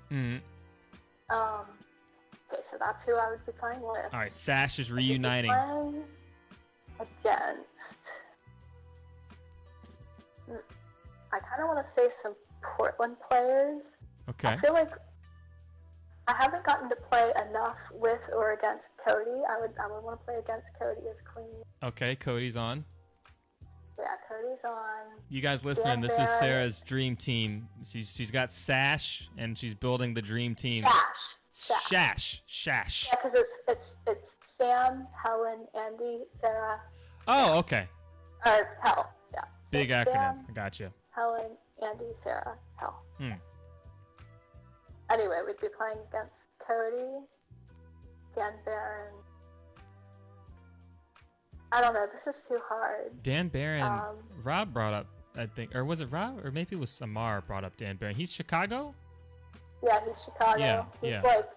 Okay, so that's who I would be playing with. All right, Sash is reuniting. Playing against. I kind of want to say some Portland players. Okay. I feel like I haven't gotten to play enough with or against Cody. I would want to play against Cody as queen. Okay, Cody's on. Yeah, Cody's on. You guys listening, this is Sarah's dream team. She's got Sash, and she's building the dream team. Shash. Yeah, because it's Sam, Helen, Andy, Sarah. Oh, okay. Or Hell, yeah. Big acronym. Sam, I got you. Helen, Andy, Sarah, Hell. Anyway, we'd be playing against Cody, Dan Barron. I don't know. This is too hard. Dan Barron. Rob brought up, I think, or was it Rob? Or maybe it was Samar brought up Dan Barron. He's Chicago? Yeah, he's Chicago. He's like,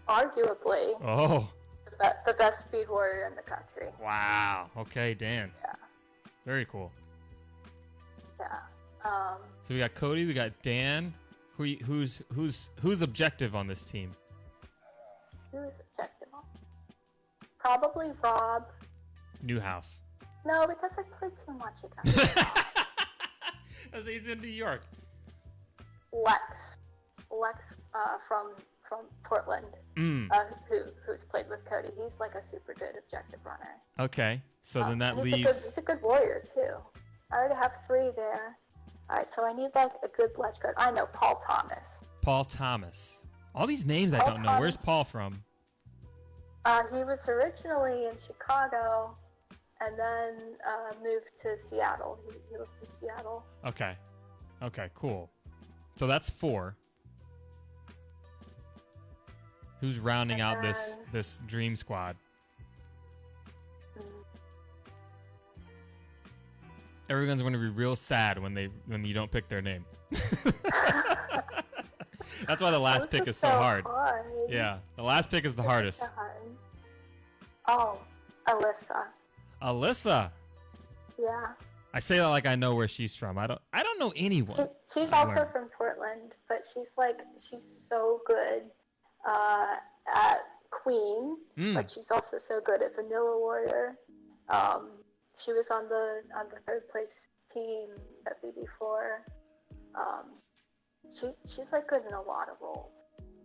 arguably, the best speed warrior in the country. Wow. Okay, Dan. Yeah. Very cool. Yeah. So we got Cody, we got Dan. Who's objective on this team? Who's objective? Probably Rob. Newhouse. No, because I played too much against him. Because he's in New York. Lex from Portland, who's played with Cody. He's like a super good objective runner. Okay, so then that leaves... He's a good warrior, too. I already have 3 there. All right, so I need like a good ledge guard. I know, Paul Thomas. All these names I don't know. Where's Paul from? He was originally in Chicago and then moved to Seattle. He lived in Seattle. Okay, cool. So that's 4. Who's rounding out this dream squad? Everyone's going to be real sad when you don't pick their name. That's why the last pick is so hard. Yeah, the last pick is the hardest. So hard. Oh, Alyssa. Alyssa. Yeah. I say that like I know where she's from. I don't know anyone. She's also from Portland, but she's so good at Queen, but she's also so good at Vanilla Warrior. She was on the third place team at BB4. She's like good in a lot of roles.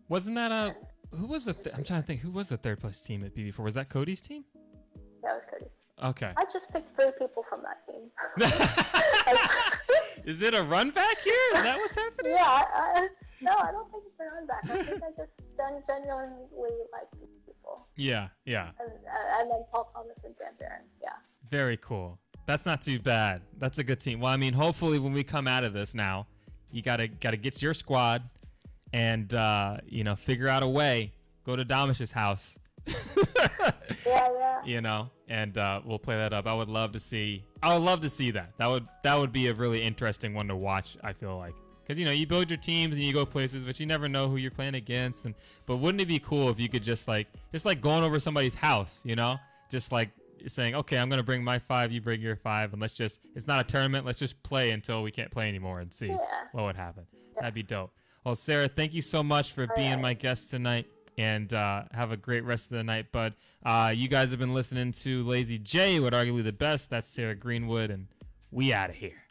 Wasn't that who was I'm trying to think, who was the third place team at BB4? Was that Cody's team? That was Cody's. Okay. I just picked 3 people from that team. Is it a run back here? Is that what's happening? Yeah. No, I don't think it's a run back. I think I just genuinely like these people. Yeah. And then Paul Thomas and Dan Barron. Yeah. Very cool. That's not too bad. That's a good team. Well, I mean, hopefully when we come out of this now, you gotta get your squad and figure out a way. Go to Damish's house. Yeah. And we'll play that up. I would love to see that. That would be a really interesting one to watch, I feel like. Because you build your teams and you go places, but you never know who you're playing against. But wouldn't it be cool if you could just going over somebody's house, just like saying, okay, I'm gonna bring my 5, you bring your 5, and it's not a tournament. Let's just play until we can't play anymore and see what would happen. Yeah. That'd be dope. Well, Sarah, thank you so much for being my guest tonight, and have a great rest of the night. But you guys have been listening to Lazy J with arguably the best. That's Sarah Greenwood, and we out of here.